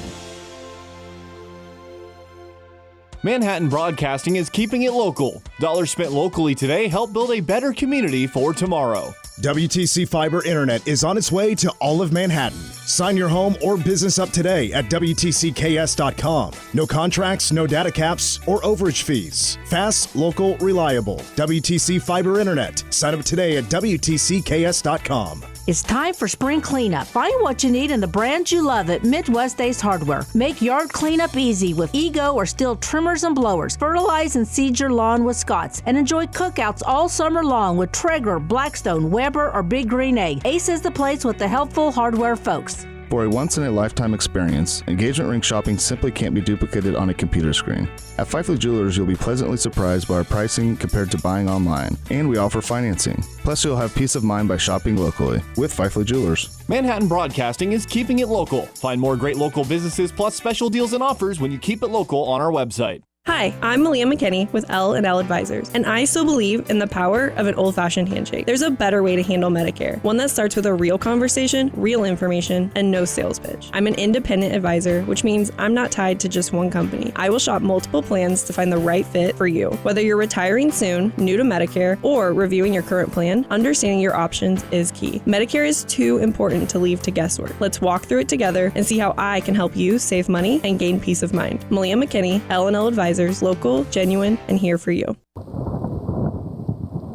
Manhattan Broadcasting is keeping it local. Dollars spent locally today help build a better community for tomorrow. WTC Fiber Internet is on its way to all of Manhattan. Sign your home or business up today at WTCKS.com. No contracts, no data caps, or overage fees. Fast, local, reliable. WTC Fiber Internet. Sign up today at WTCKS.com. It's time for spring cleanup. Find what you need in the brands you love at Midwest Ace Hardware. Make yard cleanup easy with Ego or Stihl trimmers and blowers. Fertilize and seed your lawn with Scotts. And enjoy cookouts all summer long with Traeger, Blackstone, Weber, or Big Green Egg. Ace is the place with the helpful hardware folks. For a once-in-a-lifetime experience, engagement ring shopping simply can't be duplicated on a computer screen. At Fifely Jewelers, you'll be pleasantly surprised by our pricing compared to buying online, and we offer financing. Plus, you'll have peace of mind by shopping locally with Fifely Jewelers. Manhattan Broadcasting is keeping it local. Find more great local businesses plus special deals and offers when you keep it local on our website. Hi, I'm Malia McKinney with L&L Advisors, and I still believe in the power of an old-fashioned handshake. There's a better way to handle Medicare, one that starts with a real conversation, real information, and no sales pitch. I'm an independent advisor, which means I'm not tied to just one company. I will shop multiple plans to find the right fit for you. Whether you're retiring soon, new to Medicare, or reviewing your current plan, understanding your options is key. Medicare is too important to leave to guesswork. Let's walk through it together and see how I can help you save money and gain peace of mind. Malia McKinney, L&L Advisors, local, genuine, and here for you.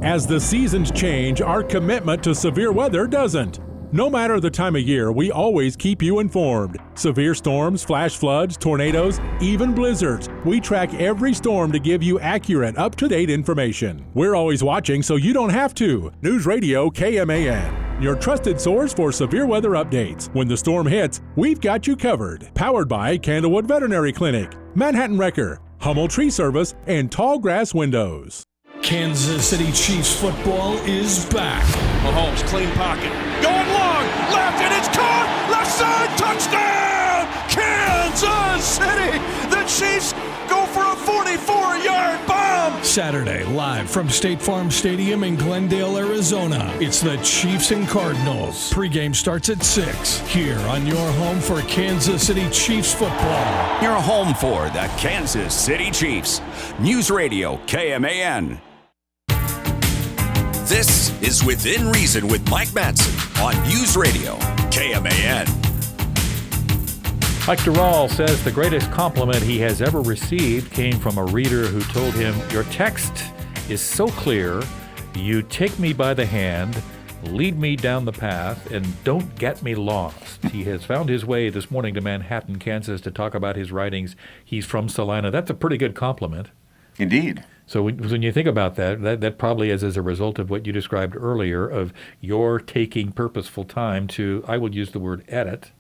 As the seasons change, our commitment to severe weather doesn't. No matter the time of year, we always keep you informed. Severe storms, flash floods, tornadoes, even blizzards. We track every storm to give you accurate, up-to-date information. We're always watching so you don't have to. News Radio KMAN, your trusted source for severe weather updates. When the storm hits, we've got you covered. Powered by Candlewood Veterinary Clinic, Manhattan Wrecker, Hummel Tree Service, and Tall Grass Windows. Kansas City Chiefs football is back. Mahomes, clean pocket. Going long, left, and it's caught! Left side, touchdown! Kansas City! The Chiefs go for a 44-yard bomb! Saturday, live from State Farm Stadium in Glendale, Arizona. It's the Chiefs and Cardinals. Pre-game starts at 6. Here on your home for Kansas City Chiefs football. Your home for the Kansas City Chiefs. News Radio KMAN. This is Within Reason with Mike Matson on News Radio KMAN. Mike Durall says the greatest compliment he has ever received came from a reader who told him, "Your text is so clear, you take me by the hand, lead me down the path, and don't get me lost." He has found his way this morning to Manhattan, Kansas to talk about his writings. He's from Salina. That's a pretty good compliment. Indeed. So when you think about that probably is as a result of what you described earlier of your taking purposeful time to, I would use the word edit,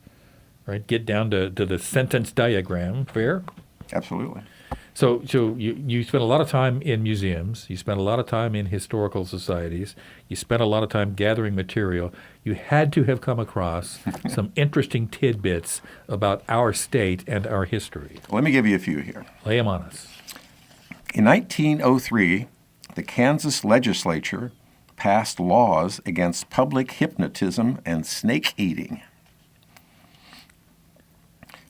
right? Get down to the sentence diagram. Fair? Absolutely. So you spent a lot of time in museums. You spent a lot of time in historical societies. You spent a lot of time gathering material. You had to have come across some interesting tidbits about our state and our history. Let me give you a few here. Lay them on us. In 1903, the Kansas legislature passed laws against public hypnotism and snake eating.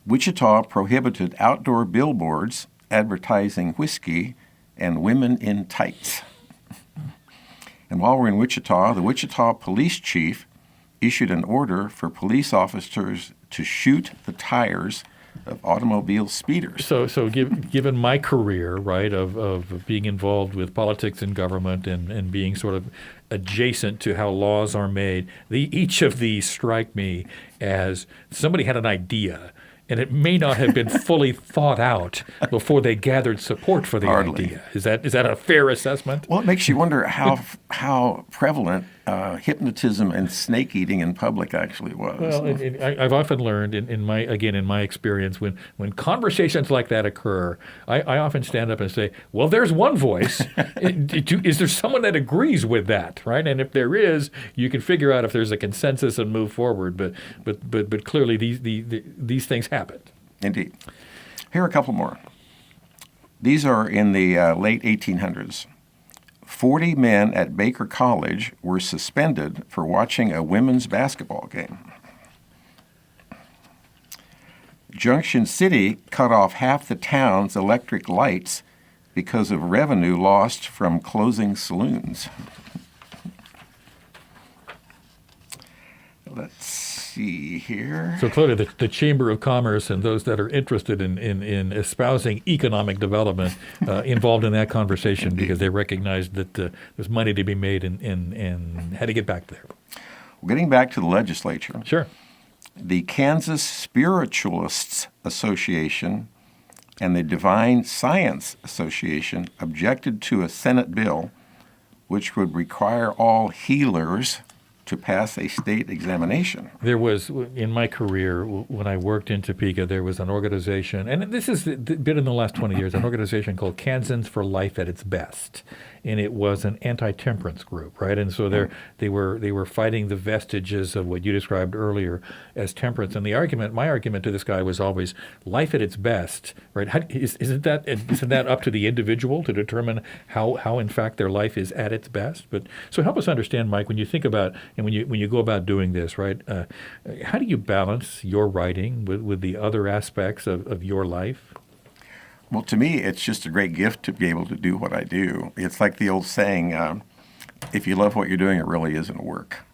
Wichita prohibited outdoor billboards advertising whiskey and women in tights. And while we're in Wichita, the Wichita police chief issued an order for police officers to shoot the tires of automobile speeders. So given my career, right, of being involved with politics and government and being sort of adjacent to how laws are made, each of these strike me as somebody had an idea, and it may not have been fully thought out before they gathered support for the idea. Is that a fair assessment? Well, it makes you wonder how prevalent hypnotism and snake eating in public actually was. Well, I've often learned in my experience when conversations like that occur, I often stand up and say, well, there's one voice. Is there someone that agrees with that, right? And if there is, you can figure out if there's a consensus and move forward. But clearly these things happen. Indeed. Here are a couple more. These are in the late 1800s. 40 men at Baker College were suspended for watching a women's basketball game. Junction City cut off half the town's electric lights because of revenue lost from closing saloons. Let's see here. So clearly the Chamber of Commerce and those that are interested in espousing economic development involved in that conversation because they recognized that there's money to be made and had to get back there. Well, getting back to the legislature. Sure. The Kansas Spiritualists Association and the Divine Science Association objected to a Senate bill which would require all healers to pass a state examination. There was, in my career, when I worked in Topeka, there was an organization, and this has been in the last 20 years, an organization called Kansans for Life at its Best. And it was an anti-temperance group, right? And so they were fighting the vestiges of what you described earlier as temperance. And my argument to this guy was always life at its best, right? Isn't that up to the individual to determine how in fact their life is at its best? But so help us understand, Mike, when you think about and when you go about doing this, right? How do you balance your writing with the other aspects of your life? Well, to me, it's just a great gift to be able to do what I do. It's like the old saying, if you love what you're doing, it really isn't work.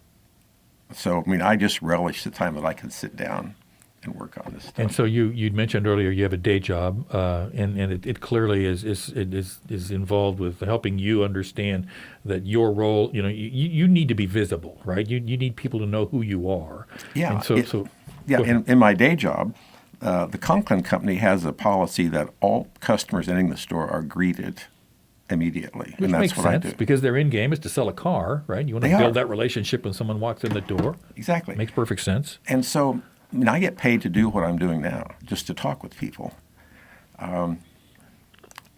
So, I mean, I just relish the time that I can sit down and work on this stuff. And so you'd mentioned earlier you have a day job, and it clearly is involved with helping you understand that your role, you need to be visible, right? You need people to know who you are. Yeah. And in my day job, the Conklin Company has a policy that all customers entering the store are greeted immediately. Which and that's makes what sense I do. because their end game is to sell a car, right? You want to build that relationship when someone walks in the door. Exactly. Makes perfect sense. And so, I get paid to do what I'm doing now, just to talk with people.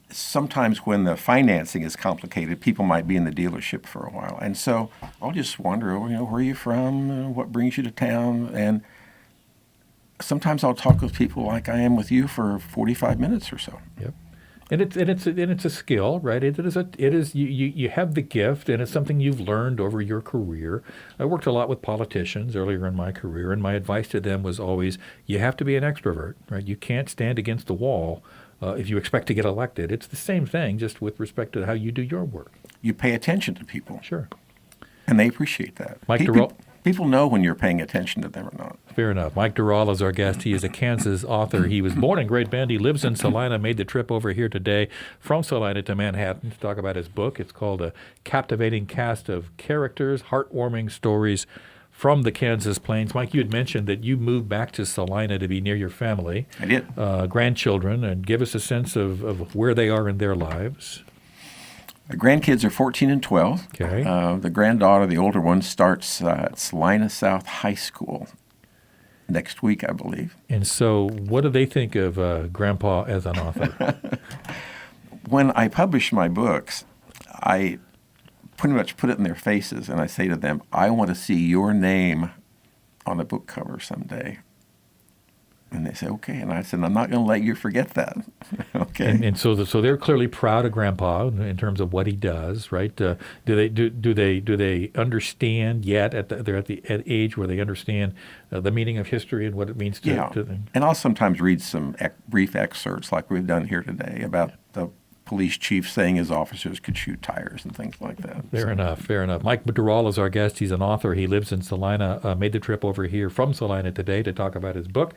Sometimes when the financing is complicated, people might be in the dealership for a while. And so I'll just wonder, where are you from? What brings you to town? And sometimes I'll talk with people like I am with you for 45 minutes or so. Yep. And it's a skill, right? It is you have the gift, and it's something you've learned over your career. I worked a lot with politicians earlier in my career, and my advice to them was always, you have to be an extrovert, right? You can't stand against the wall if you expect to get elected. It's the same thing, just with respect to how you do your work. You pay attention to people. Sure. And they appreciate that. Mike Durall. People know when you're paying attention to them or not. Fair enough. Mike Durall is our guest. He is a Kansas author. He was born in Great Bend. He lives in Salina, made the trip over here today from Salina to Manhattan to talk about his book. It's called A Captivating Cast of Characters, Heartwarming Stories from the Kansas Plains. Mike, you had mentioned that you moved back to Salina to be near your family. I did. Grandchildren, and give us a sense of where they are in their lives. The grandkids are 14 and 12. Okay. The granddaughter, the older one, starts at Salina South High School next week, I believe. And so what do they think of Grandpa as an author? When I publish my books, I pretty much put it in their faces, and I say to them, I want to see your name on a book cover someday. And they say, okay. And I said, I'm not going to let you forget that. Okay. And so they're clearly proud of Grandpa in terms of what he does, right? Do they understand yet? They're at the age where they understand the meaning of history and what it means to them. And I'll sometimes read some brief excerpts like we've done here today about the police chief saying his officers could shoot tires and things like that. Fair enough. Mike Durall is our guest. He's an author. He lives in Salina, made the trip over here from Salina today to talk about his book.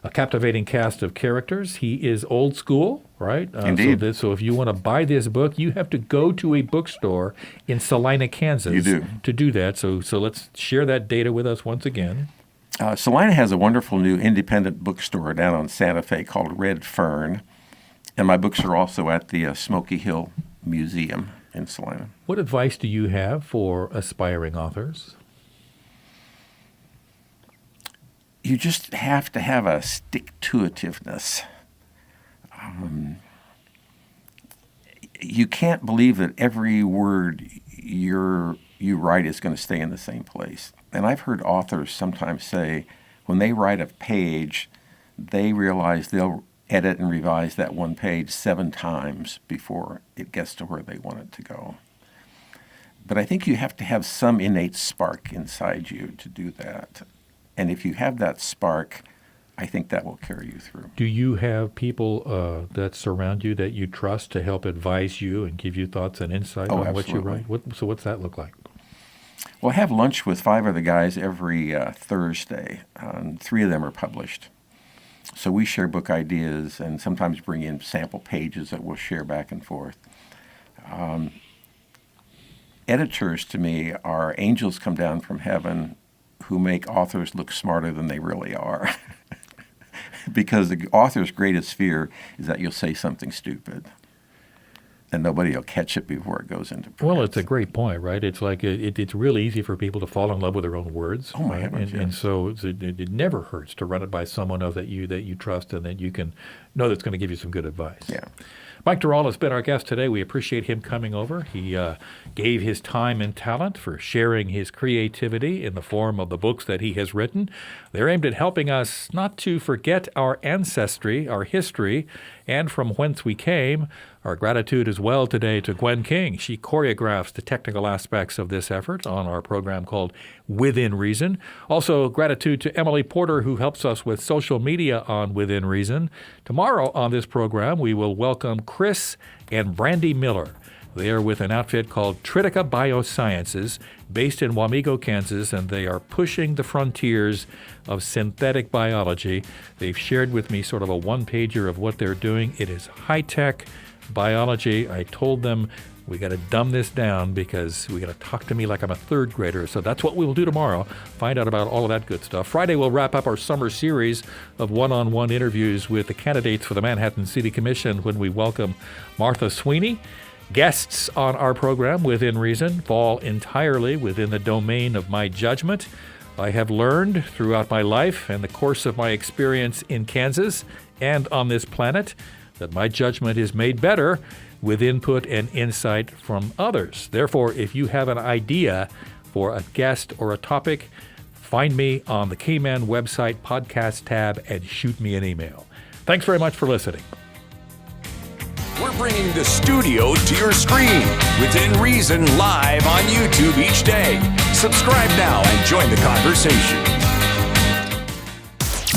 A captivating cast of characters. He is old school, right? Indeed. So if you want to buy this book, you have to go to a bookstore in Salina, Kansas. You do. To do that. So let's share that data with us once again. Salina has a wonderful new independent bookstore down on Santa Fe called Red Fern. And my books are also at the Smoky Hill Museum in Salina. What advice do you have for aspiring authors? You just have to have a stick-to-itiveness. You can't believe that every word you write is going to stay in the same place. And I've heard authors sometimes say when they write a page, they realize they'll edit and revise that one page 7 times before it gets to where they want it to go. But I think you have to have some innate spark inside you to do that. And if you have that spark, I think that will carry you through. Do you have people that surround you that you trust to help advise you and give you thoughts and insight on what you write? So what's that look like? Well, I have lunch with 5 of the guys every Thursday. 3 of them are published. So we share book ideas and sometimes bring in sample pages that we'll share back and forth. Editors, to me, are angels come down from heaven who make authors look smarter than they really are. Because the author's greatest fear is that you'll say something stupid and nobody will catch it before it goes into print. Well, it's a great point, right? It's like it's really easy for people to fall in love with their own words. Oh, my heavens, and so it never hurts to run it by someone that you trust and that you can know that's going to give you some good advice. Yeah. Mike Durall has been our guest today. We appreciate him coming over. He gave his time and talent for sharing his creativity in the form of the books that he has written. They're aimed at helping us not to forget our ancestry, our history, and from whence we came. Our gratitude as well today to Gwen King. She choreographs the technical aspects of this effort on our program called Within Reason. Also, gratitude to Emily Porter, who helps us with social media on Within Reason. Tomorrow on this program, we will welcome Chris and Brandy Miller. They are with an outfit called Tritica Biosciences, based in Wamego, Kansas, and they are pushing the frontiers of synthetic biology. They've shared with me sort of a one-pager of what they're doing. It is high-tech biology. I told them we got to dumb this down because we got to talk to me like I'm a 3rd grader. So that's what we'll do tomorrow. Find out about all of that good stuff. Friday, we'll wrap up our summer series of one-on-one interviews with the candidates for the Manhattan City Commission when we welcome Martha Sweeney. Guests on our program, Within Reason, fall entirely within the domain of my judgment. I have learned throughout my life and the course of my experience in Kansas and on this planet that my judgment is made better with input and insight from others. Therefore, if you have an idea for a guest or a topic, find me on the K-Man website podcast tab and shoot me an email. Thanks very much for listening. We're bringing the studio to your screen. Within Reason live on YouTube each day. Subscribe now and join the conversation.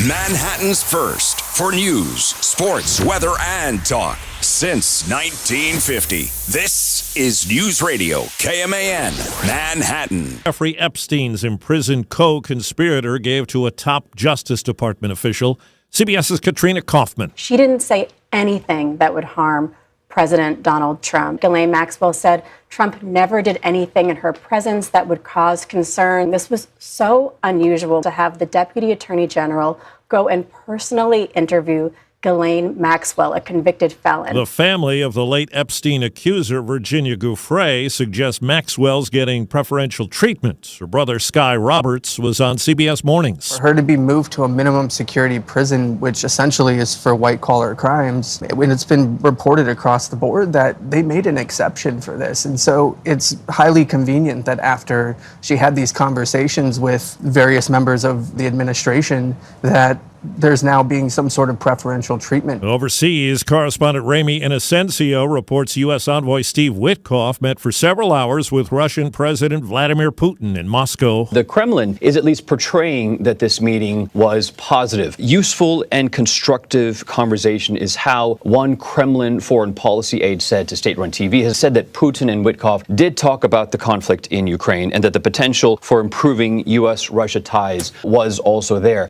Manhattan's first for news, sports, weather, and talk since 1950. This is News Radio KMAN, Manhattan. Jeffrey Epstein's imprisoned co-conspirator gave to a top Justice Department official. CBS's Katrina Kaufman. She didn't say anything that would harm President Donald Trump. Ghislaine Maxwell said Trump never did anything in her presence that would cause concern. This was so unusual to have the Deputy Attorney General go and personally interview Ghislaine Maxwell, a convicted felon. The family of the late Epstein accuser, Virginia Giuffre, suggests Maxwell's getting preferential treatment. Her brother, Sky Roberts, was on CBS Mornings. For her to be moved to a minimum security prison, which essentially is for white-collar crimes, when it's been reported across the board that they made an exception for this. And so it's highly convenient that after she had these conversations with various members of the administration, that there's now being some sort of preferential treatment. Overseas, correspondent Ramy Inocencio reports U.S. envoy Steve Witkoff met for several hours with Russian President Vladimir Putin in Moscow. The Kremlin is at least portraying that this meeting was positive. Useful and constructive conversation is how one Kremlin foreign policy aide said to state-run TV, has said that Putin and Witkoff did talk about the conflict in Ukraine and that the potential for improving U.S.-Russia ties was also there.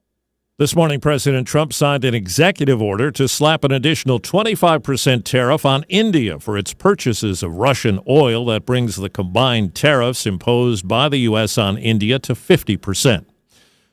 This morning, President Trump signed an executive order to slap an additional 25% tariff on India for its purchases of Russian oil. That brings the combined tariffs imposed by the U.S. on India to 50%.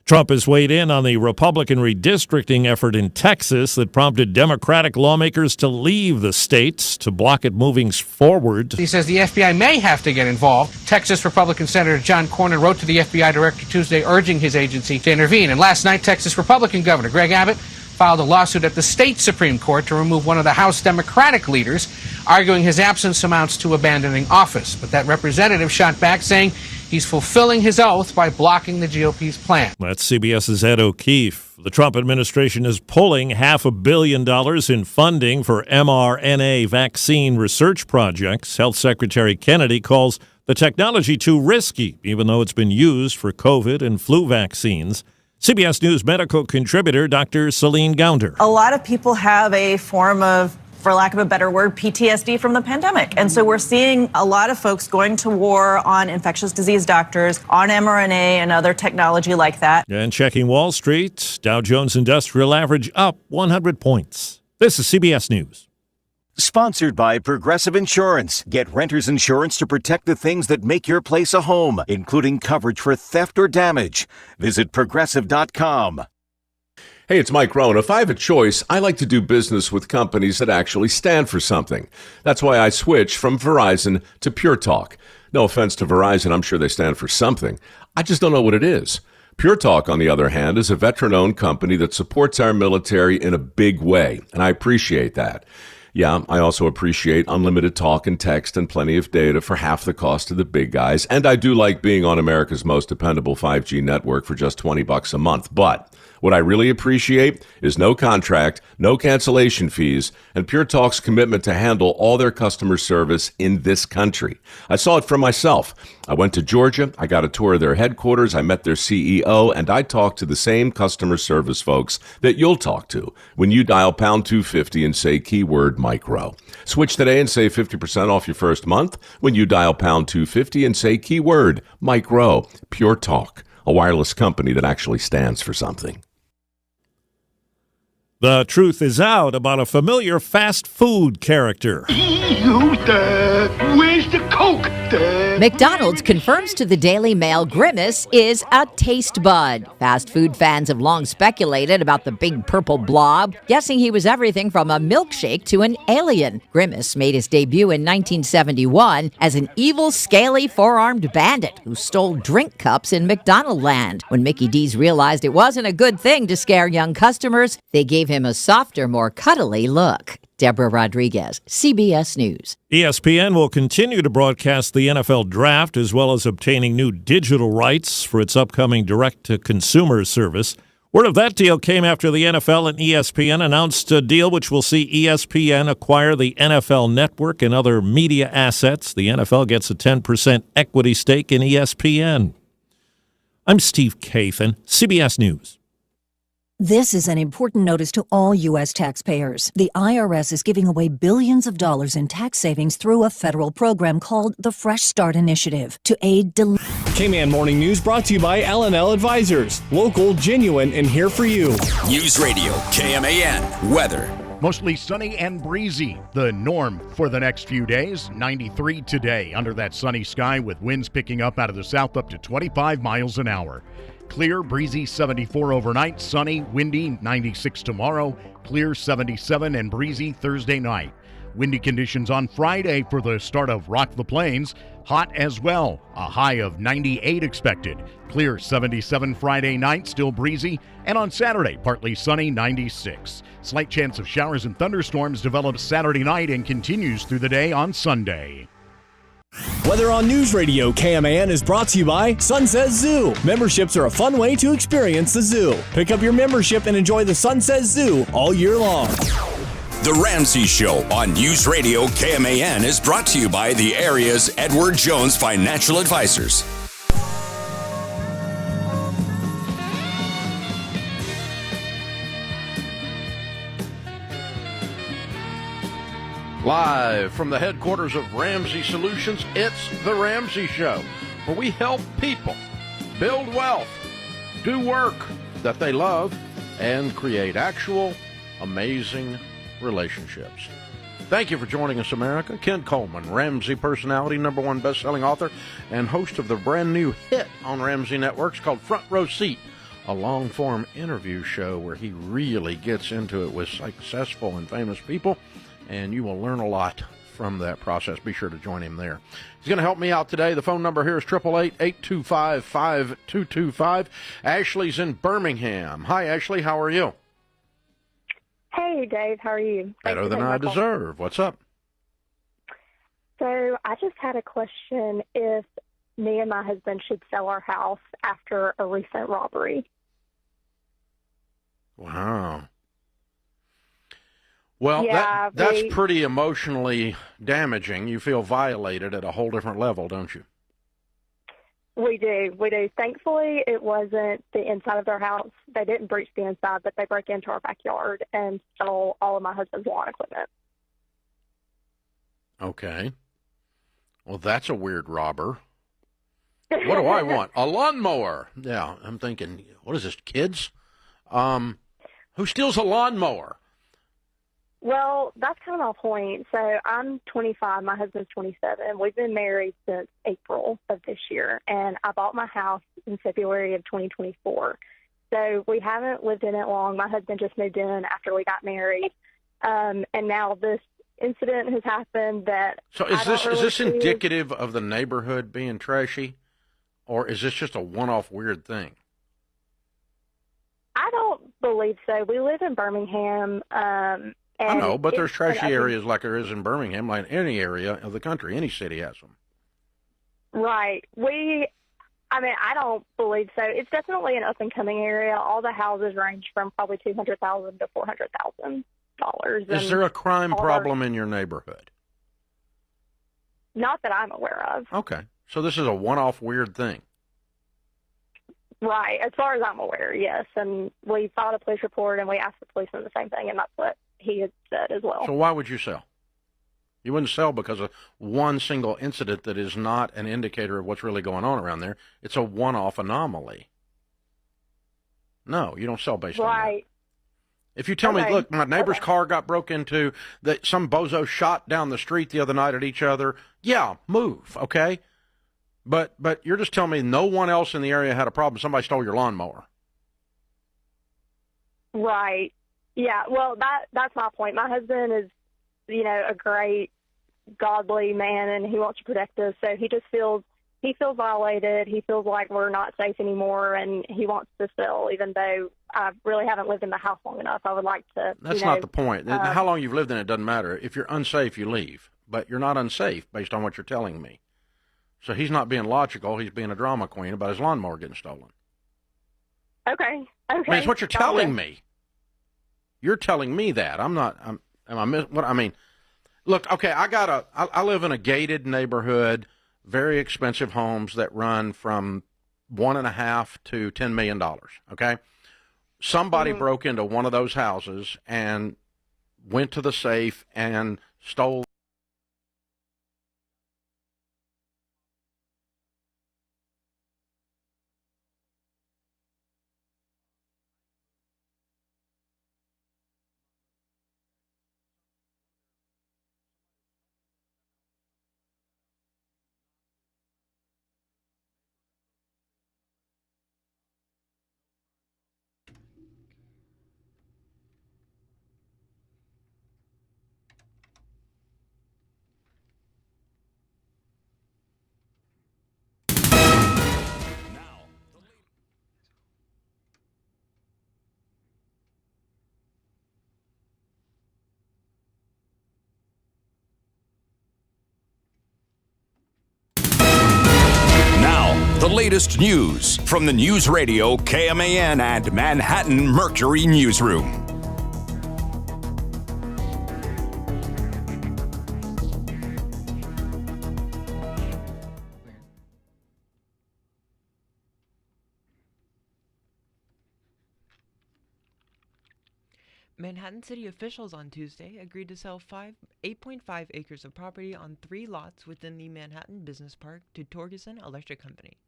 Trump has weighed in on the Republican redistricting effort in Texas that prompted Democratic lawmakers to leave the state to block it moving forward. He says the FBI may have to get involved. Texas Republican Senator John Cornyn wrote to the FBI director Tuesday urging his agency to intervene. And last night, Texas Republican Governor Greg Abbott filed a lawsuit at the state Supreme Court to remove one of the House Democratic leaders, arguing his absence amounts to abandoning office. But that representative shot back, saying he's fulfilling his oath by blocking the GOP's plan. That's CBS's Ed O'Keefe. The Trump administration is pulling $500 million in funding for mRNA vaccine research projects. Health Secretary Kennedy calls the technology too risky, even though it's been used for COVID and flu vaccines. CBS News medical contributor Dr. Celine Gounder. A lot of people have a form of, for lack of a better word, PTSD from the pandemic. And so we're seeing a lot of folks going to war on infectious disease doctors, on mRNA and other technology like that. And checking Wall Street, Dow Jones Industrial Average up 100 points. This is CBS News. Sponsored by Progressive Insurance. Get renter's insurance to protect the things that make your place a home, including coverage for theft or damage. Visit Progressive.com. Hey, it's Mike Rohn. If I have a choice, I like to do business with companies that actually stand for something. That's why I switched from Verizon to Pure Talk. No offense to Verizon, I'm sure they stand for something. I just don't know what it is. Pure Talk, on the other hand, is a veteran-owned company that supports our military in a big way, and I appreciate that. Yeah, I also appreciate unlimited talk and text and plenty of data for half the cost of the big guys. And I do like being on America's most dependable 5G network for just $20 a month. But what I really appreciate is no contract, no cancellation fees, and Pure Talk's commitment to handle all their customer service in this country. I saw it for myself. I went to Georgia, I got a tour of their headquarters, I met their CEO, and I talked to the same customer service folks that you'll talk to when you dial pound 250 and say keyword micro. Switch today and save 50% off your first month when you dial pound 250 and say keyword micro. Pure Talk, a wireless company that actually stands for something. The truth is out about a familiar fast food character. Where's the Coke? McDonald's confirms to the Daily Mail Grimace is a taste bud. Fast food fans have long speculated about the big purple blob, guessing he was everything from a milkshake to an alien. Grimace made his debut in 1971 as an evil, scaly, four-armed bandit who stole drink cups in McDonaldland. When Mickey D's realized it wasn't a good thing to scare young customers, they gave him a softer, more cuddly look. Deborah Rodriguez, CBS News. ESPN will continue to broadcast the NFL Draft as well as obtaining new digital rights for its upcoming direct-to-consumer service. Word of that deal came after the NFL and ESPN announced a deal which will see ESPN acquire the NFL Network and other media assets. The NFL gets a 10% equity stake in ESPN. I'm Steve Kathan, CBS News. This is an important notice to all U.S. taxpayers. The IRS is giving away billions of dollars in tax savings through a federal program called the Fresh Start Initiative to aid K-Man Morning News brought to you by L&L Advisors. Local, genuine, and here for you. News Radio, KMAN, weather. Mostly sunny and breezy. The norm for the next few days, 93 today under that sunny sky with winds picking up out of the south up to 25 miles an hour. Clear, breezy 74 overnight, sunny, windy 96 tomorrow, clear 77 and breezy Thursday night. Windy conditions on Friday for the start of Rock the Plains. Hot as well. A high of 98 expected. Clear 77 Friday night, still breezy. And on Saturday, partly sunny, 96. Slight chance of showers and thunderstorms develops Saturday night and continues through the day on Sunday. Weather on News Radio KMAN is brought to you by Sunset Zoo. Memberships are a fun way to experience the zoo. Pick up your membership and enjoy the Sunset Zoo all year long. The Ramsey Show on News Radio KMAN is brought to you by the area's Edward Jones Financial Advisors. Live from the headquarters of Ramsey Solutions, it's The Ramsey Show, where we help people build wealth, do work that they love, and create actual amazing relationships. Thank you for joining us, America. Ken Coleman, Ramsey personality, #1 best-selling author, and host of the brand new hit on Ramsey Networks called Front Row Seat, a long-form interview show where he really gets into it with successful and famous people, and you will learn a lot from that process. Be sure to join him there. He's going to help me out today. The phone number here is 888-825-5225. Ashley's in Birmingham. Hi, Ashley. How are you? Hey, Dave. How are you? Better than I deserve. What's up? So I just had a question if me and my husband should sell our house after a recent robbery. Wow. Well, Yeah, that's pretty emotionally damaging. You feel violated at a whole different level, don't you? We do. Thankfully, it wasn't the inside of their house. They didn't breach the inside, but they broke into our backyard and stole all of my husband's lawn equipment. Okay. Well, that's a weird robber. What do I want? A lawnmower. Yeah, I'm thinking, what is this, kids? Who steals a lawnmower? Well, that's kind of my point. So I'm 25, my husband's 27. We've been married since April of this year, and I bought my house in February of 2024. So we haven't lived in it long. My husband just moved in after we got married, and now this incident has happened that. So is this indicative of the neighborhood being trashy, or is this just a one-off weird thing? I don't believe so. We live in Birmingham. I know, but there's trashy areas like there is in Birmingham, like any area of the country. Any city has them. Right. I don't believe so. It's definitely an up-and-coming area. All the houses range from probably $200,000 to $400,000. Is there a crime problem in your neighborhood? Not that I'm aware of. Okay. So this is a one-off weird thing. Right. As far as I'm aware, yes. And we filed a police report, and we asked the policeman the same thing, and that's what he had said as well. So why would you sell? You wouldn't sell because of one single incident that is not an indicator of what's really going on around there. It's a one-off anomaly. No, you don't sell based on that. If you tell me, look, my neighbor's car got broke into, that some bozo shot down the street the other night at each other, yeah, move, okay? But you're just telling me no one else in the area had a problem. Somebody stole your lawnmower. Right. Yeah, well, that's my point. My husband is, a great, godly man, and he wants to protect us. So he feels violated. He feels like we're not safe anymore, and he wants to sell, even though I really haven't lived in the house long enough. I would like to. That's not the point. How long you've lived in it doesn't matter. If you're unsafe, you leave. But you're not unsafe based on what you're telling me. So he's not being logical. He's being a drama queen about his lawnmower getting stolen. Okay. I mean, it's what you're telling me. You're telling me that. I'm not. Look, okay, I live in a gated neighborhood, very expensive homes that run from $1.5 to $10 million. Okay, somebody broke into one of those houses and went to the safe and stole. the latest news from the News Radio KMAN and Manhattan Mercury Newsroom. Manhattan City officials on Tuesday agreed to sell 8.5 acres of property on 3 lots within the Manhattan Business Park to Torgerson Electric Company.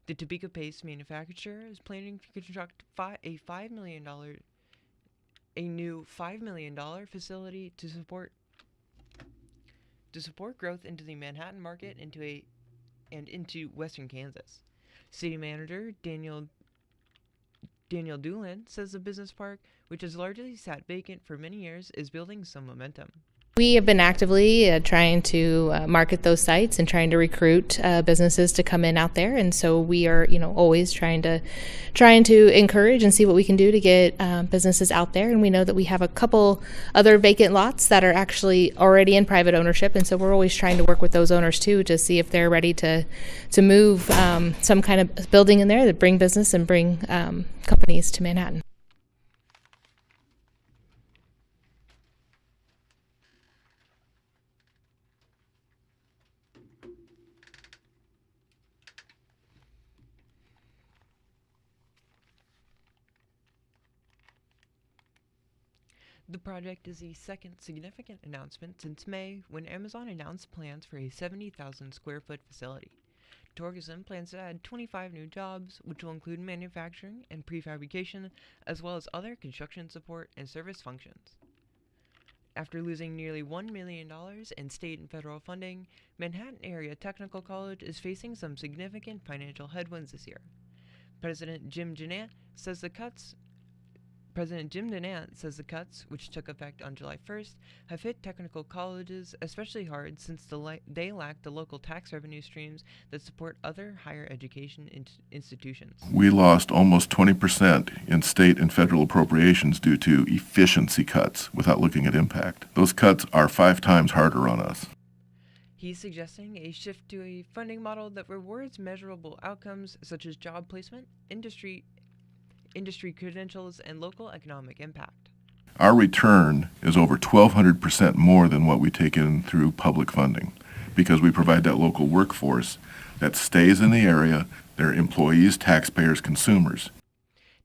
The Topeka paste manufacturer is planning to construct a new $5 million facility to support growth into the Manhattan market into western Kansas. City manager Daniel Durall says the business park, which has largely sat vacant for many years, is building some momentum. We have been actively trying to market those sites and trying to recruit businesses to come in out there, and so we are, always trying to encourage and see what we can do to get businesses out there. And we know that we have a couple other vacant lots that are actually already in private ownership, and so we're always trying to work with those owners too to see if they're ready to move some kind of building in there that bring business and bring companies to Manhattan. The project is the second significant announcement since May, when Amazon announced plans for a 70,000 square foot facility. Torgerson plans to add 25 new jobs, which will include manufacturing and prefabrication, as well as other construction support and service functions. After losing nearly $1 million in state and federal funding, Manhattan Area Technical College is facing some significant financial headwinds this year. President Jim Dinant says the cuts, which took effect on July 1st, have hit technical colleges especially hard since they lack the local tax revenue streams that support other higher education institutions. We lost almost 20% in state and federal appropriations due to efficiency cuts without looking at impact. Those cuts are 5 times harder on us. He's suggesting a shift to a funding model that rewards measurable outcomes such as job placement, industry credentials, and local economic impact. Our return is over 1,200% more than what we take in through public funding because we provide that local workforce that stays in the area, their employees, taxpayers, consumers.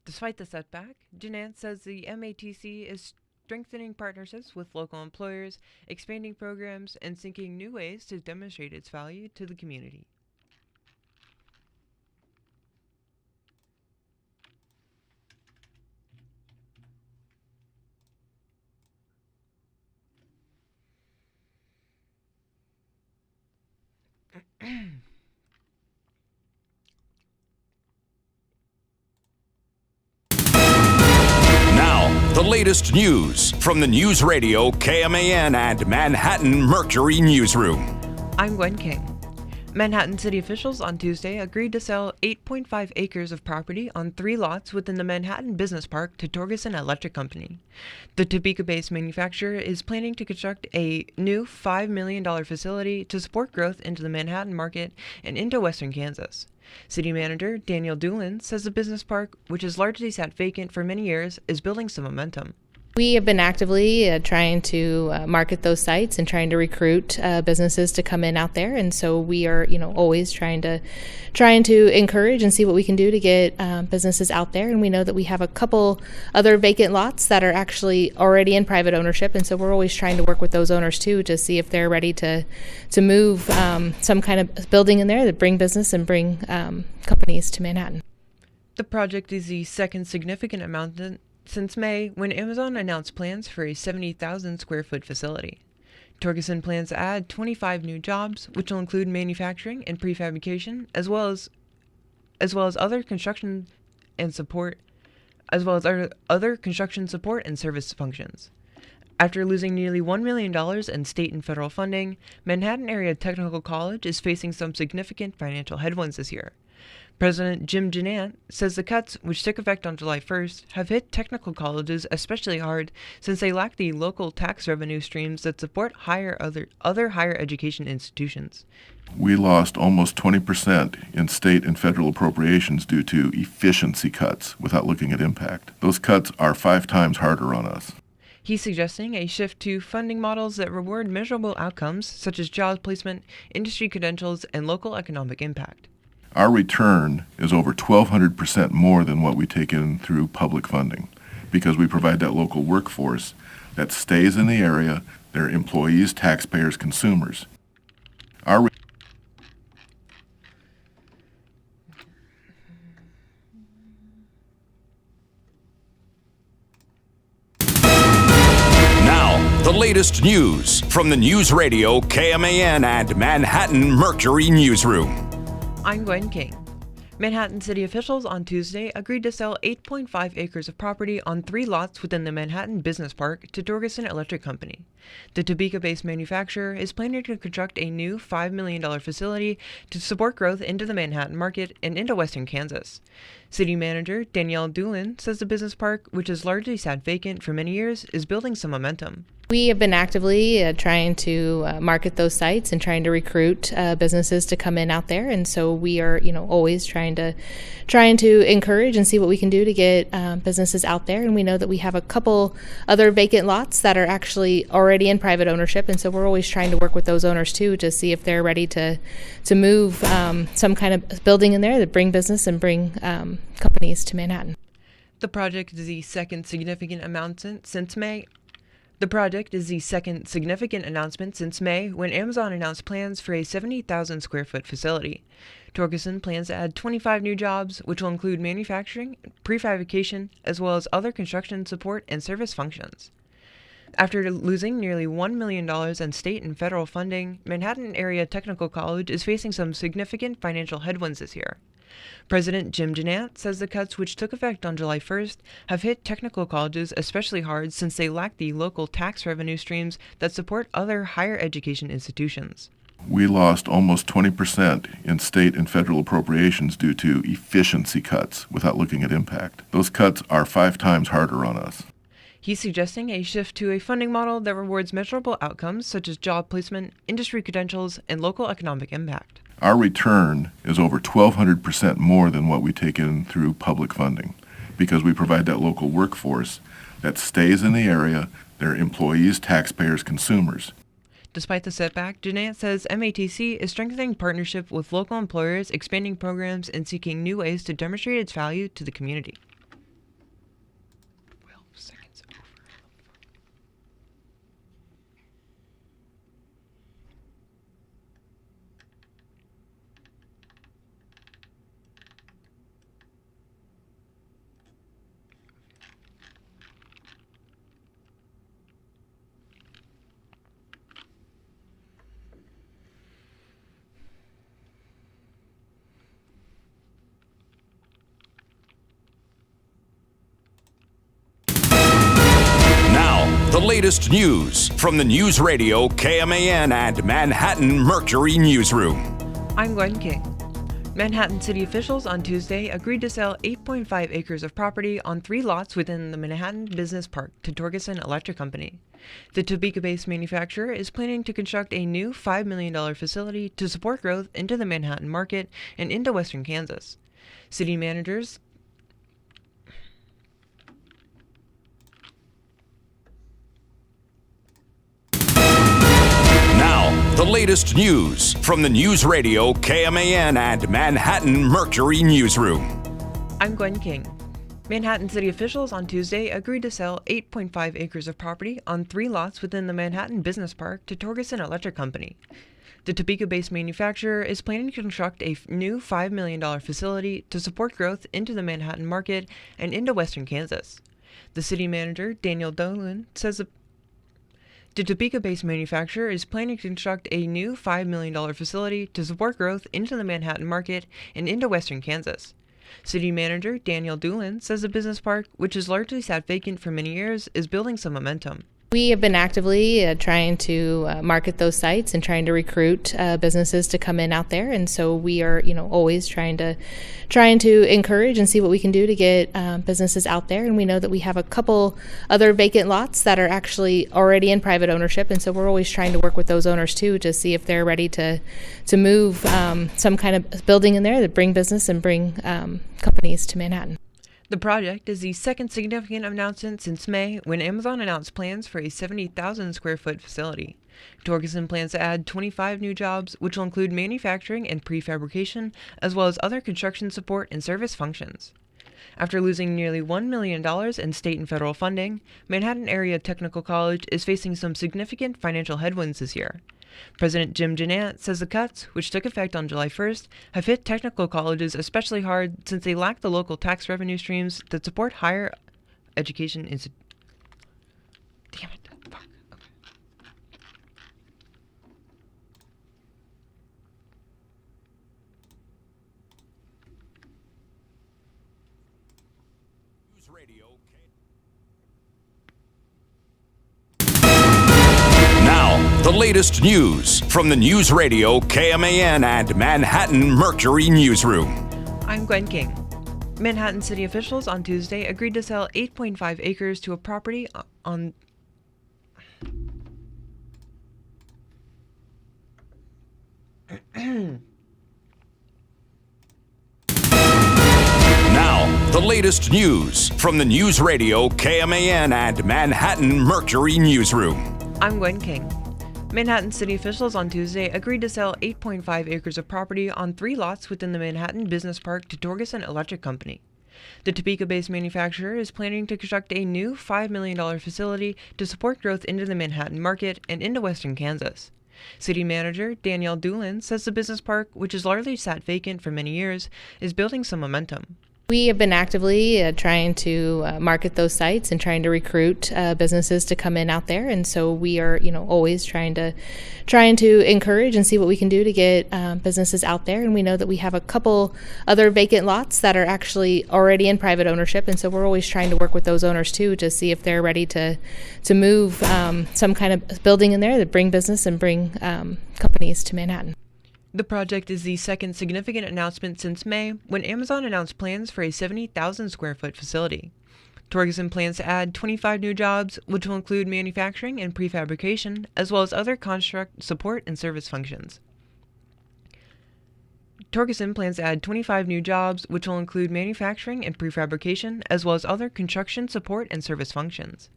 Despite the setback, Dinant says the MATC is strengthening partnerships with local employers, expanding programs, and seeking new ways to demonstrate its value to the community. Now, the latest news from the News Radio KMAN and Manhattan Mercury Newsroom. I'm Gwen King. Manhattan City officials on Tuesday agreed to sell 8.5 acres of property on 3 lots within the Manhattan Business Park to Torgerson Electric Company. The Topeka-based manufacturer is planning to construct a new $5 million facility to support growth into the Manhattan market and into western Kansas. City manager Daniel Durall says the business park, which has largely sat vacant for many years, is building some momentum. We have been actively trying to market those sites and trying to recruit businesses to come in out there, and so we are, always trying to encourage and see what we can do to get businesses out there. And we know that we have a couple other vacant lots that are actually already in private ownership, and so we're always trying to work with those owners too to see if they're ready to move some kind of building in there that bring business and bring companies to Manhattan. The project is the second significant amount since May, when Amazon announced plans for a 70,000 square foot facility. Torgerson plans to add 25 new jobs, which will include manufacturing and prefabrication, as well as other construction support and service functions. After losing nearly $1 million in state and federal funding, Manhattan Area Technical College is facing some significant financial headwinds this year. President Jim Janant says the cuts, which took effect on July 1st, have hit technical colleges especially hard since they lack the local tax revenue streams that support other higher education institutions. We lost almost 20% in state and federal appropriations due to efficiency cuts without looking at impact. Those cuts are 5 times harder on us. He's suggesting a shift to funding models that reward measurable outcomes such as job placement, industry credentials, and local economic impact. Our return is over 1,200% more than what we take in through public funding because we provide that local workforce that stays in the area, they're employees, taxpayers, consumers. Our Now, the latest news from the News Radio KMAN and Manhattan Mercury Newsroom. I'm Gwen King. Manhattan city officials on Tuesday agreed to sell 8.5 acres of property on 3 lots within the Manhattan Business Park to Torgerson Electric Company. The Topeka-based manufacturer is planning to construct a new $5 million facility to support growth into the Manhattan market and into western Kansas. City manager Danielle Doolin says the business park, which has largely sat vacant for many years, is building some momentum. We have been actively trying to market those sites and trying to recruit businesses to come in out there, and so we are, always trying to encourage and see what we can do to get businesses out there. And we know that we have a couple other vacant lots that are actually already in private ownership, and so we're always trying to work with those owners too to see if they're ready to move some kind of building in there that bring business and bring companies to Manhattan. The project is the second significant announcement since May. The project is the second significant announcement since May when Amazon announced plans for a 70,000 square foot facility. Torgerson plans to add 25 new jobs, which will include manufacturing, prefabrication, as well as other construction support and service functions. After losing nearly $1 million in state and federal funding, Manhattan Area Technical College is facing some significant financial headwinds this year. President Jim Janant says the cuts, which took effect on July 1st, have hit technical colleges especially hard since they lack the local tax revenue streams that support other higher education institutions. We lost almost 20% in state and federal appropriations due to efficiency cuts without looking at impact. Those cuts are 5 times harder on us. He's suggesting a shift to a funding model that rewards measurable outcomes such as job placement, industry credentials, and local economic impact. Our return is over 1,200% more than what we take in through public funding because we provide that local workforce that stays in the area, they're employees, taxpayers, consumers. Despite the setback, Janant says MATC is strengthening partnership with local employers, expanding programs, and seeking new ways to demonstrate its value to the community. The latest news from the News Radio KMAN and Manhattan Mercury Newsroom. I'm Gwen King. Manhattan city officials on Tuesday agreed to sell 8.5 acres of property on 3 lots within the Manhattan Business Park to Torgerson Electric Company. The Topeka-based manufacturer is planning to construct a new $5 million facility to support growth into the Manhattan market and into western Kansas. City managers The latest news from the News Radio KMAN and Manhattan Mercury Newsroom. I'm Gwen King. Manhattan city officials on Tuesday agreed to sell 8.5 acres of property on 3 lots within the Manhattan Business Park to Torgerson Electric Company. The Topeka-based manufacturer is planning to construct a new $5 million facility to support growth into the Manhattan market and into western Kansas. The city manager, Danielle Dolan, says the Topeka-based manufacturer is planning to construct a new $5 million facility to support growth into the Manhattan market and into western Kansas. City manager Danielle Doolin says the business park, which has largely sat vacant for many years, is building some momentum. We have been actively trying to market those sites and trying to recruit businesses to come in out there, and so we are, always trying to encourage and see what we can do to get businesses out there. And we know that we have a couple other vacant lots that are actually already in private ownership, and so we're always trying to work with those owners too to see if they're ready to move some kind of building in there that bring business and bring companies to Manhattan. The project is the second significant announcement since May, when Amazon announced plans for a 70,000 square foot facility. Torgerson plans to add 25 new jobs, which will include manufacturing and prefabrication, as well as other construction support and service functions. After losing nearly $1 million in state and federal funding, Manhattan Area Technical College is facing some significant financial headwinds this year. President Jim Janant says the cuts, which took effect on July 1st, have hit technical colleges especially hard since they lack the local tax revenue streams that support higher education Damn it. Fuck. Okay. News Radio. Now, the latest news from the News Radio KMAN and Manhattan Mercury Newsroom. I'm Gwen King. Manhattan city officials on Tuesday agreed to sell 8.5 acres to a property on Now, the latest news from the News Radio KMAN and Manhattan Mercury Newsroom. I'm Gwen King. Manhattan city officials on Tuesday agreed to sell 8.5 acres of property on 3 lots within the Manhattan Business Park to Torgerson Electric Company. The Topeka-based manufacturer is planning to construct a new $5 million facility to support growth into the Manhattan market and into western Kansas. City manager Danielle Doolin says the business park, which has largely sat vacant for many years, is building some momentum. We have been actively trying to market those sites and trying to recruit businesses to come in out there, and so we are, always trying to encourage and see what we can do to get businesses out there. And we know that we have a couple other vacant lots that are actually already in private ownership, and so we're always trying to work with those owners too to see if they're ready to move some kind of building in there that bring business and bring companies to Manhattan. The project is the second significant announcement since May, when Amazon announced plans for a 70,000 square foot facility. Torgerson plans to add 25 new jobs, which will include manufacturing and prefabrication, as well as other construct support and service functions. Torgerson plans to add 25 new jobs, which will include manufacturing and prefabrication, as well as other construction support and service functions.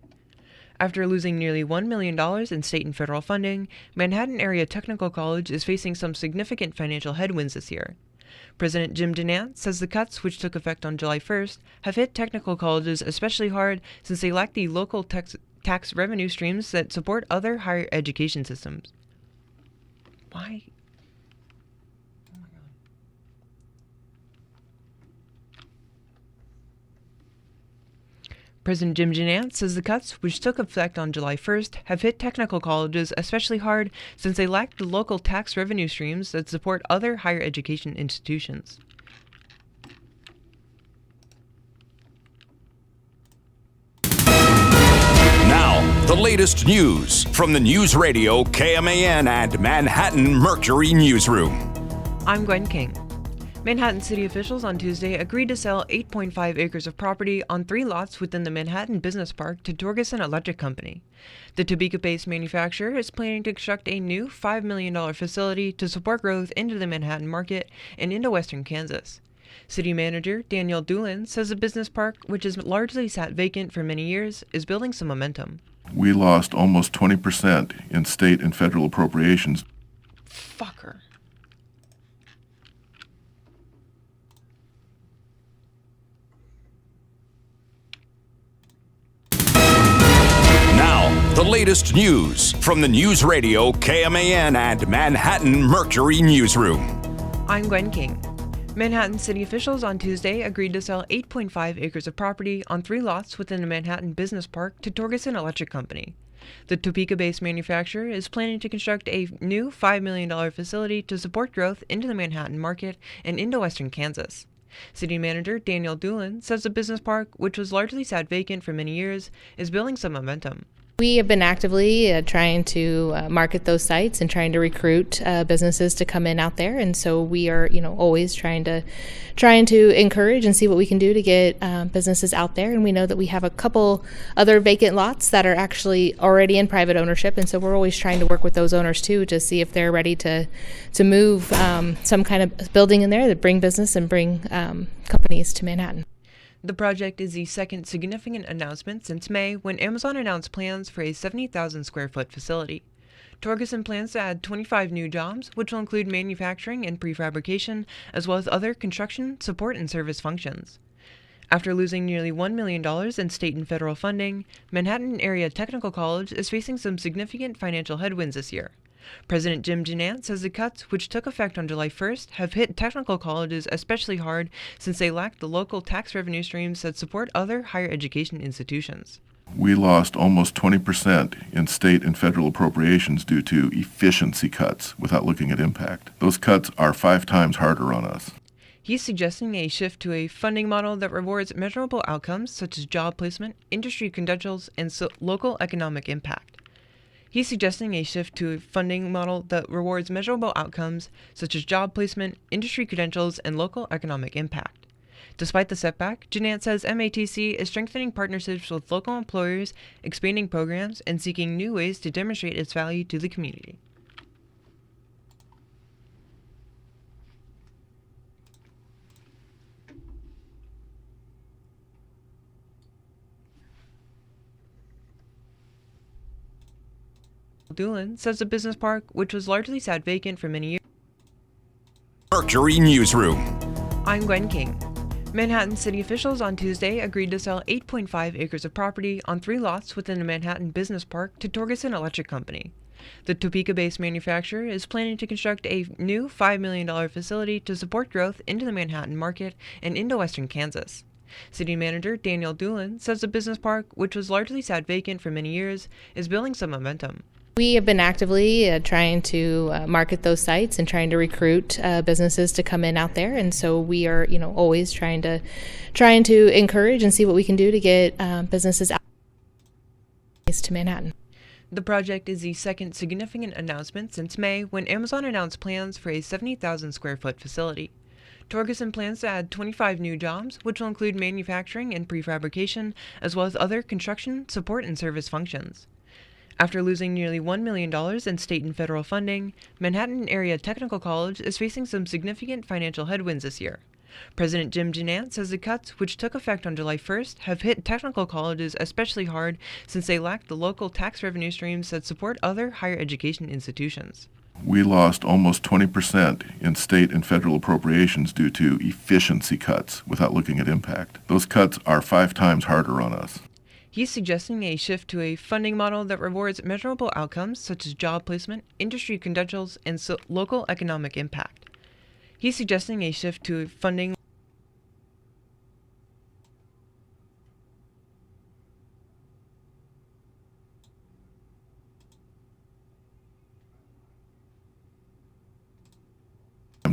After losing nearly $1 million in state and federal funding, Manhattan Area Technical College is facing some significant financial headwinds this year. President Jim Janant says the cuts, which took effect on July 1st, have hit technical colleges especially hard since they lack the local tax revenue streams that support other higher education systems. Why? President Jim Janant says the cuts, which took effect on July 1st, have hit technical colleges especially hard since they lack the local tax revenue streams that support other higher education institutions. Now, the latest news from the News Radio KMAN and Manhattan Mercury Newsroom. I'm Gwen King. Manhattan city officials on Tuesday agreed to sell 8.5 acres of property on 3 lots within the Manhattan Business Park to Torgerson Electric Company. The Topeka-based manufacturer is planning to construct a new $5 million facility to support growth into the Manhattan market and into western Kansas. City manager Danielle Doolin says the business park, which has largely sat vacant for many years, is building some momentum. We lost almost 20% in state and federal appropriations. Fucker. The latest news from the News Radio KMAN and Manhattan Mercury Newsroom. I'm Gwen King. Manhattan city officials on Tuesday agreed to sell 8.5 acres of property on 3 lots within the Manhattan Business Park to Torgerson Electric Company. The Topeka-based manufacturer is planning to construct a new $5 million facility to support growth into the Manhattan market and into western Kansas. City manager Danielle Doolin says the business park, which was largely sat vacant for many years, is building some momentum. We have been actively trying to market those sites and trying to recruit businesses to come in out there, and so we are, always trying to encourage and see what we can do to get businesses out there. And we know that we have a couple other vacant lots that are actually already in private ownership, and so we're always trying to work with those owners too to see if they're ready to move some kind of building in there that bring business and bring companies to Manhattan. The project is the second significant announcement since May, when Amazon announced plans for a 70,000 square foot facility. Torgerson plans to add 25 new jobs, which will include manufacturing and prefabrication, as well as other construction, support, and service functions. After losing nearly $1 million in state and federal funding, Manhattan Area Technical College is facing some significant financial headwinds this year. President Jim Janant says the cuts, which took effect on July 1st, have hit technical colleges especially hard since they lack the local tax revenue streams that support other higher education institutions. We lost almost 20% in state and federal appropriations due to efficiency cuts without looking at impact. Those cuts are 5 times harder on us. He's suggesting a shift to a funding model that rewards measurable outcomes such as job placement, industry credentials, and local economic impact. He's suggesting a shift to a funding model that rewards measurable outcomes such as job placement, industry credentials, and local economic impact. Despite the setback, Janant says MATC is strengthening partnerships with local employers, expanding programs, and seeking new ways to demonstrate its value to the community. Doolin says the business park, which was largely sat vacant for many years. Mercury Newsroom. I'm Gwen King. Manhattan city officials on Tuesday agreed to sell 8.5 acres of property on 3 lots within the Manhattan Business Park to Torgerson Electric Company. The Topeka-based manufacturer is planning to construct a new $5 million facility to support growth into the Manhattan market and into western Kansas. City Manager Daniel Doolin says the business park, which was largely sat vacant for many years, is building some momentum. We have been actively trying to market those sites and trying to recruit businesses to come in out there, and so we are, always trying to encourage and see what we can do to get businesses out to Manhattan. The project is the second significant announcement since May, when Amazon announced plans for a 70,000 square foot facility. Torgerson plans to add 25 new jobs, which will include manufacturing and prefabrication, as well as other construction, support, and service functions. After losing nearly $1 million in state and federal funding, Manhattan Area Technical College is facing some significant financial headwinds this year. President Jim Janant says the cuts, which took effect on July 1st, have hit technical colleges especially hard since they lack the local tax revenue streams that support other higher education institutions. We lost almost 20% in state and federal appropriations due to efficiency cuts without looking at impact. Those cuts are 5 times harder on us. He's suggesting a shift to a funding model that rewards measurable outcomes such as job placement, industry credentials, and local economic impact. He's suggesting a shift to a funding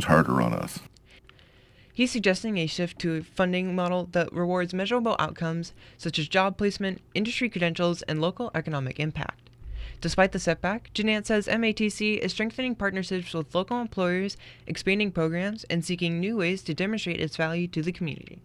harder on us. He's suggesting a shift to a funding model that rewards measurable outcomes such as job placement, industry credentials, and local economic impact. Despite the setback, Janant says MATC is strengthening partnerships with local employers, expanding programs, and seeking new ways to demonstrate its value to the community.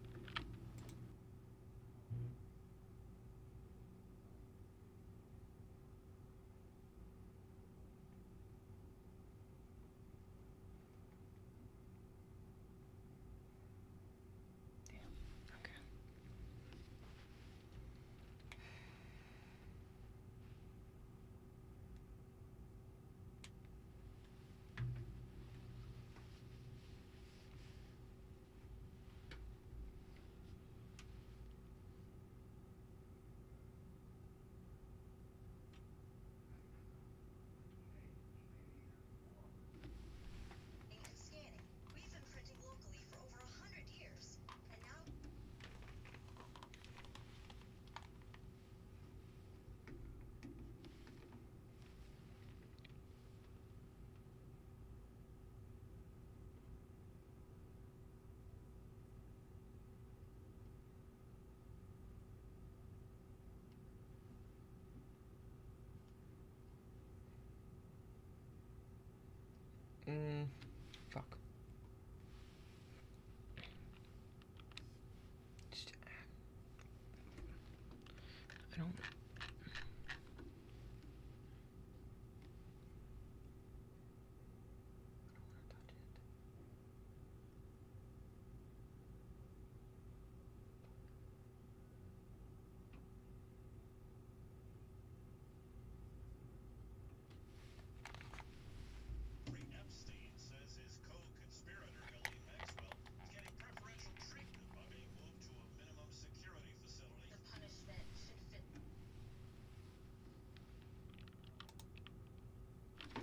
Fuck.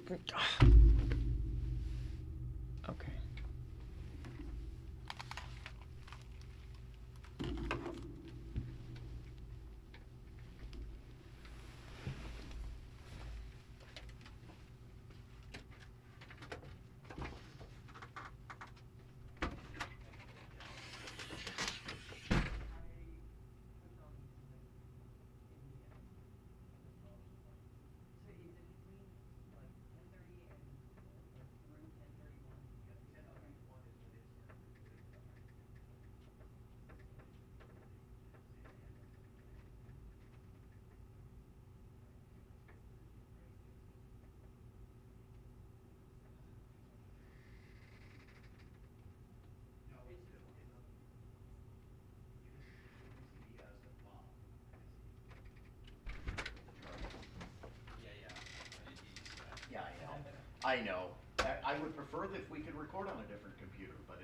I don't. Okay. Yeah, I know. I would prefer that if we could record on a different computer, but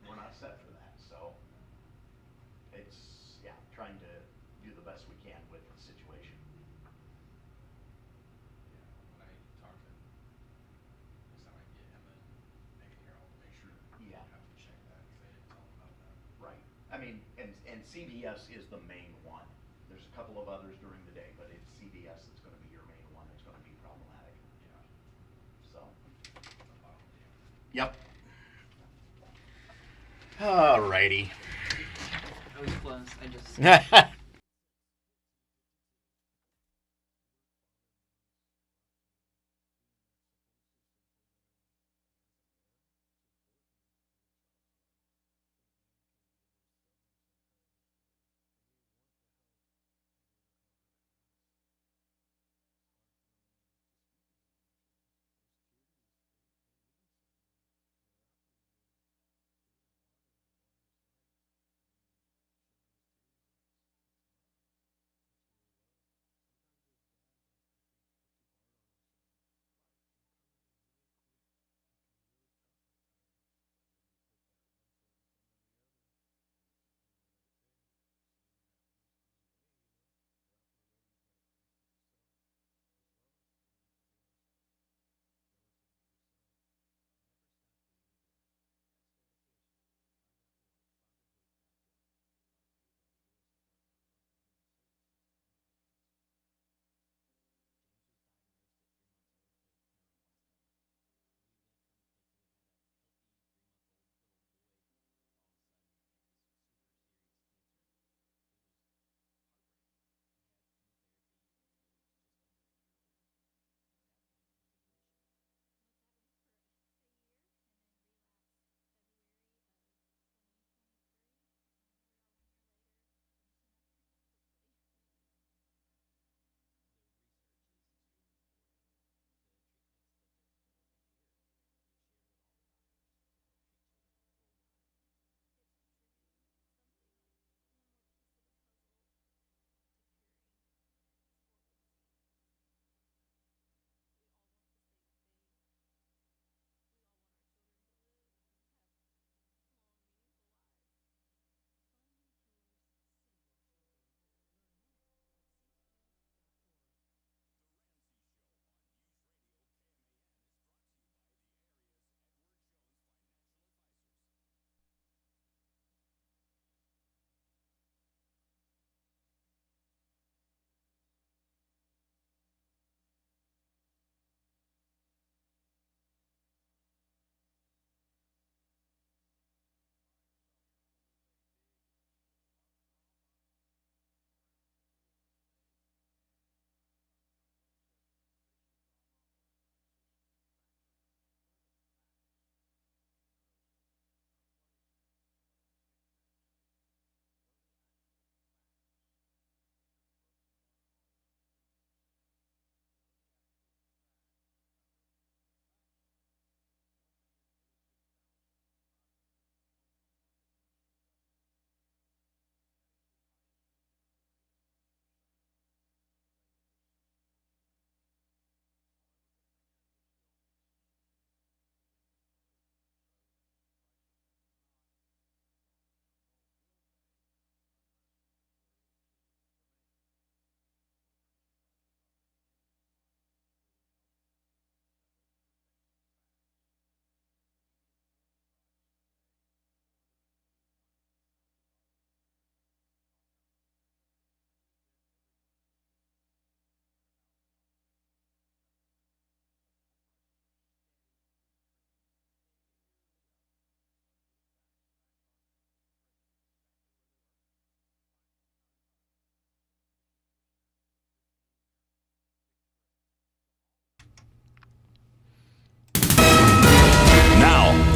we're not set for that, so it's, yeah, trying to do the best we can with the situation. Yeah. Right. I mean, and CBS is the main one. There's a couple of others during the day, but it's CBS that's going to be your main one that's going to be problematic. So. Yep. Alrighty. I was close. I just.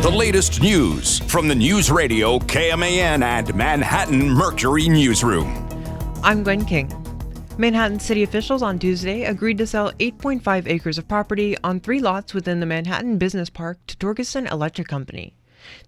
The latest news from the News Radio KMAN and Manhattan Mercury Newsroom. I'm Gwen King. Manhattan city officials on Tuesday agreed to sell 8.5 acres of property on 3 lots within the Manhattan Business Park to Torgerson Electric Company.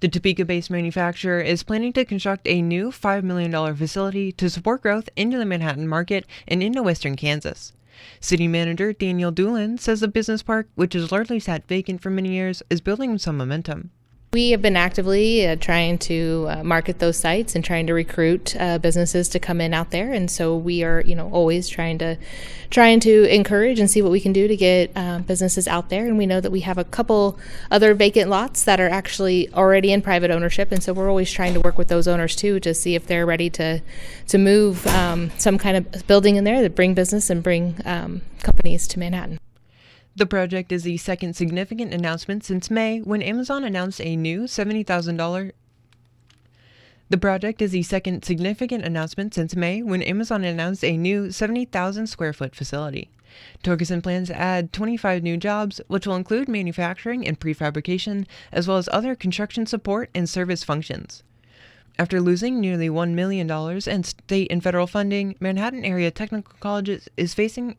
The Topeka-based manufacturer is planning to construct a new $5 million facility to support growth into the Manhattan market and into western Kansas. City manager Daniel Doolin says the business park, which has largely sat vacant for many years, is building some momentum. We have been actively trying to market those sites and trying to recruit businesses to come in out there, and so we are, always trying to encourage and see what we can do to get businesses out there. And we know that we have a couple other vacant lots that are actually already in private ownership, and so we're always trying to work with those owners too to see if they're ready to move some kind of building in there that bring business and bring companies to Manhattan. The project is the second significant announcement since May when Amazon announced a new $70,000. The project is the second significant announcement since May when Amazon announced a new 70,000 square foot facility. Torgerson plans to add 25 new jobs, which will include manufacturing and prefabrication, as well as other construction support and service functions. After losing nearly $1 million in state and federal funding, Manhattan area technical colleges is facing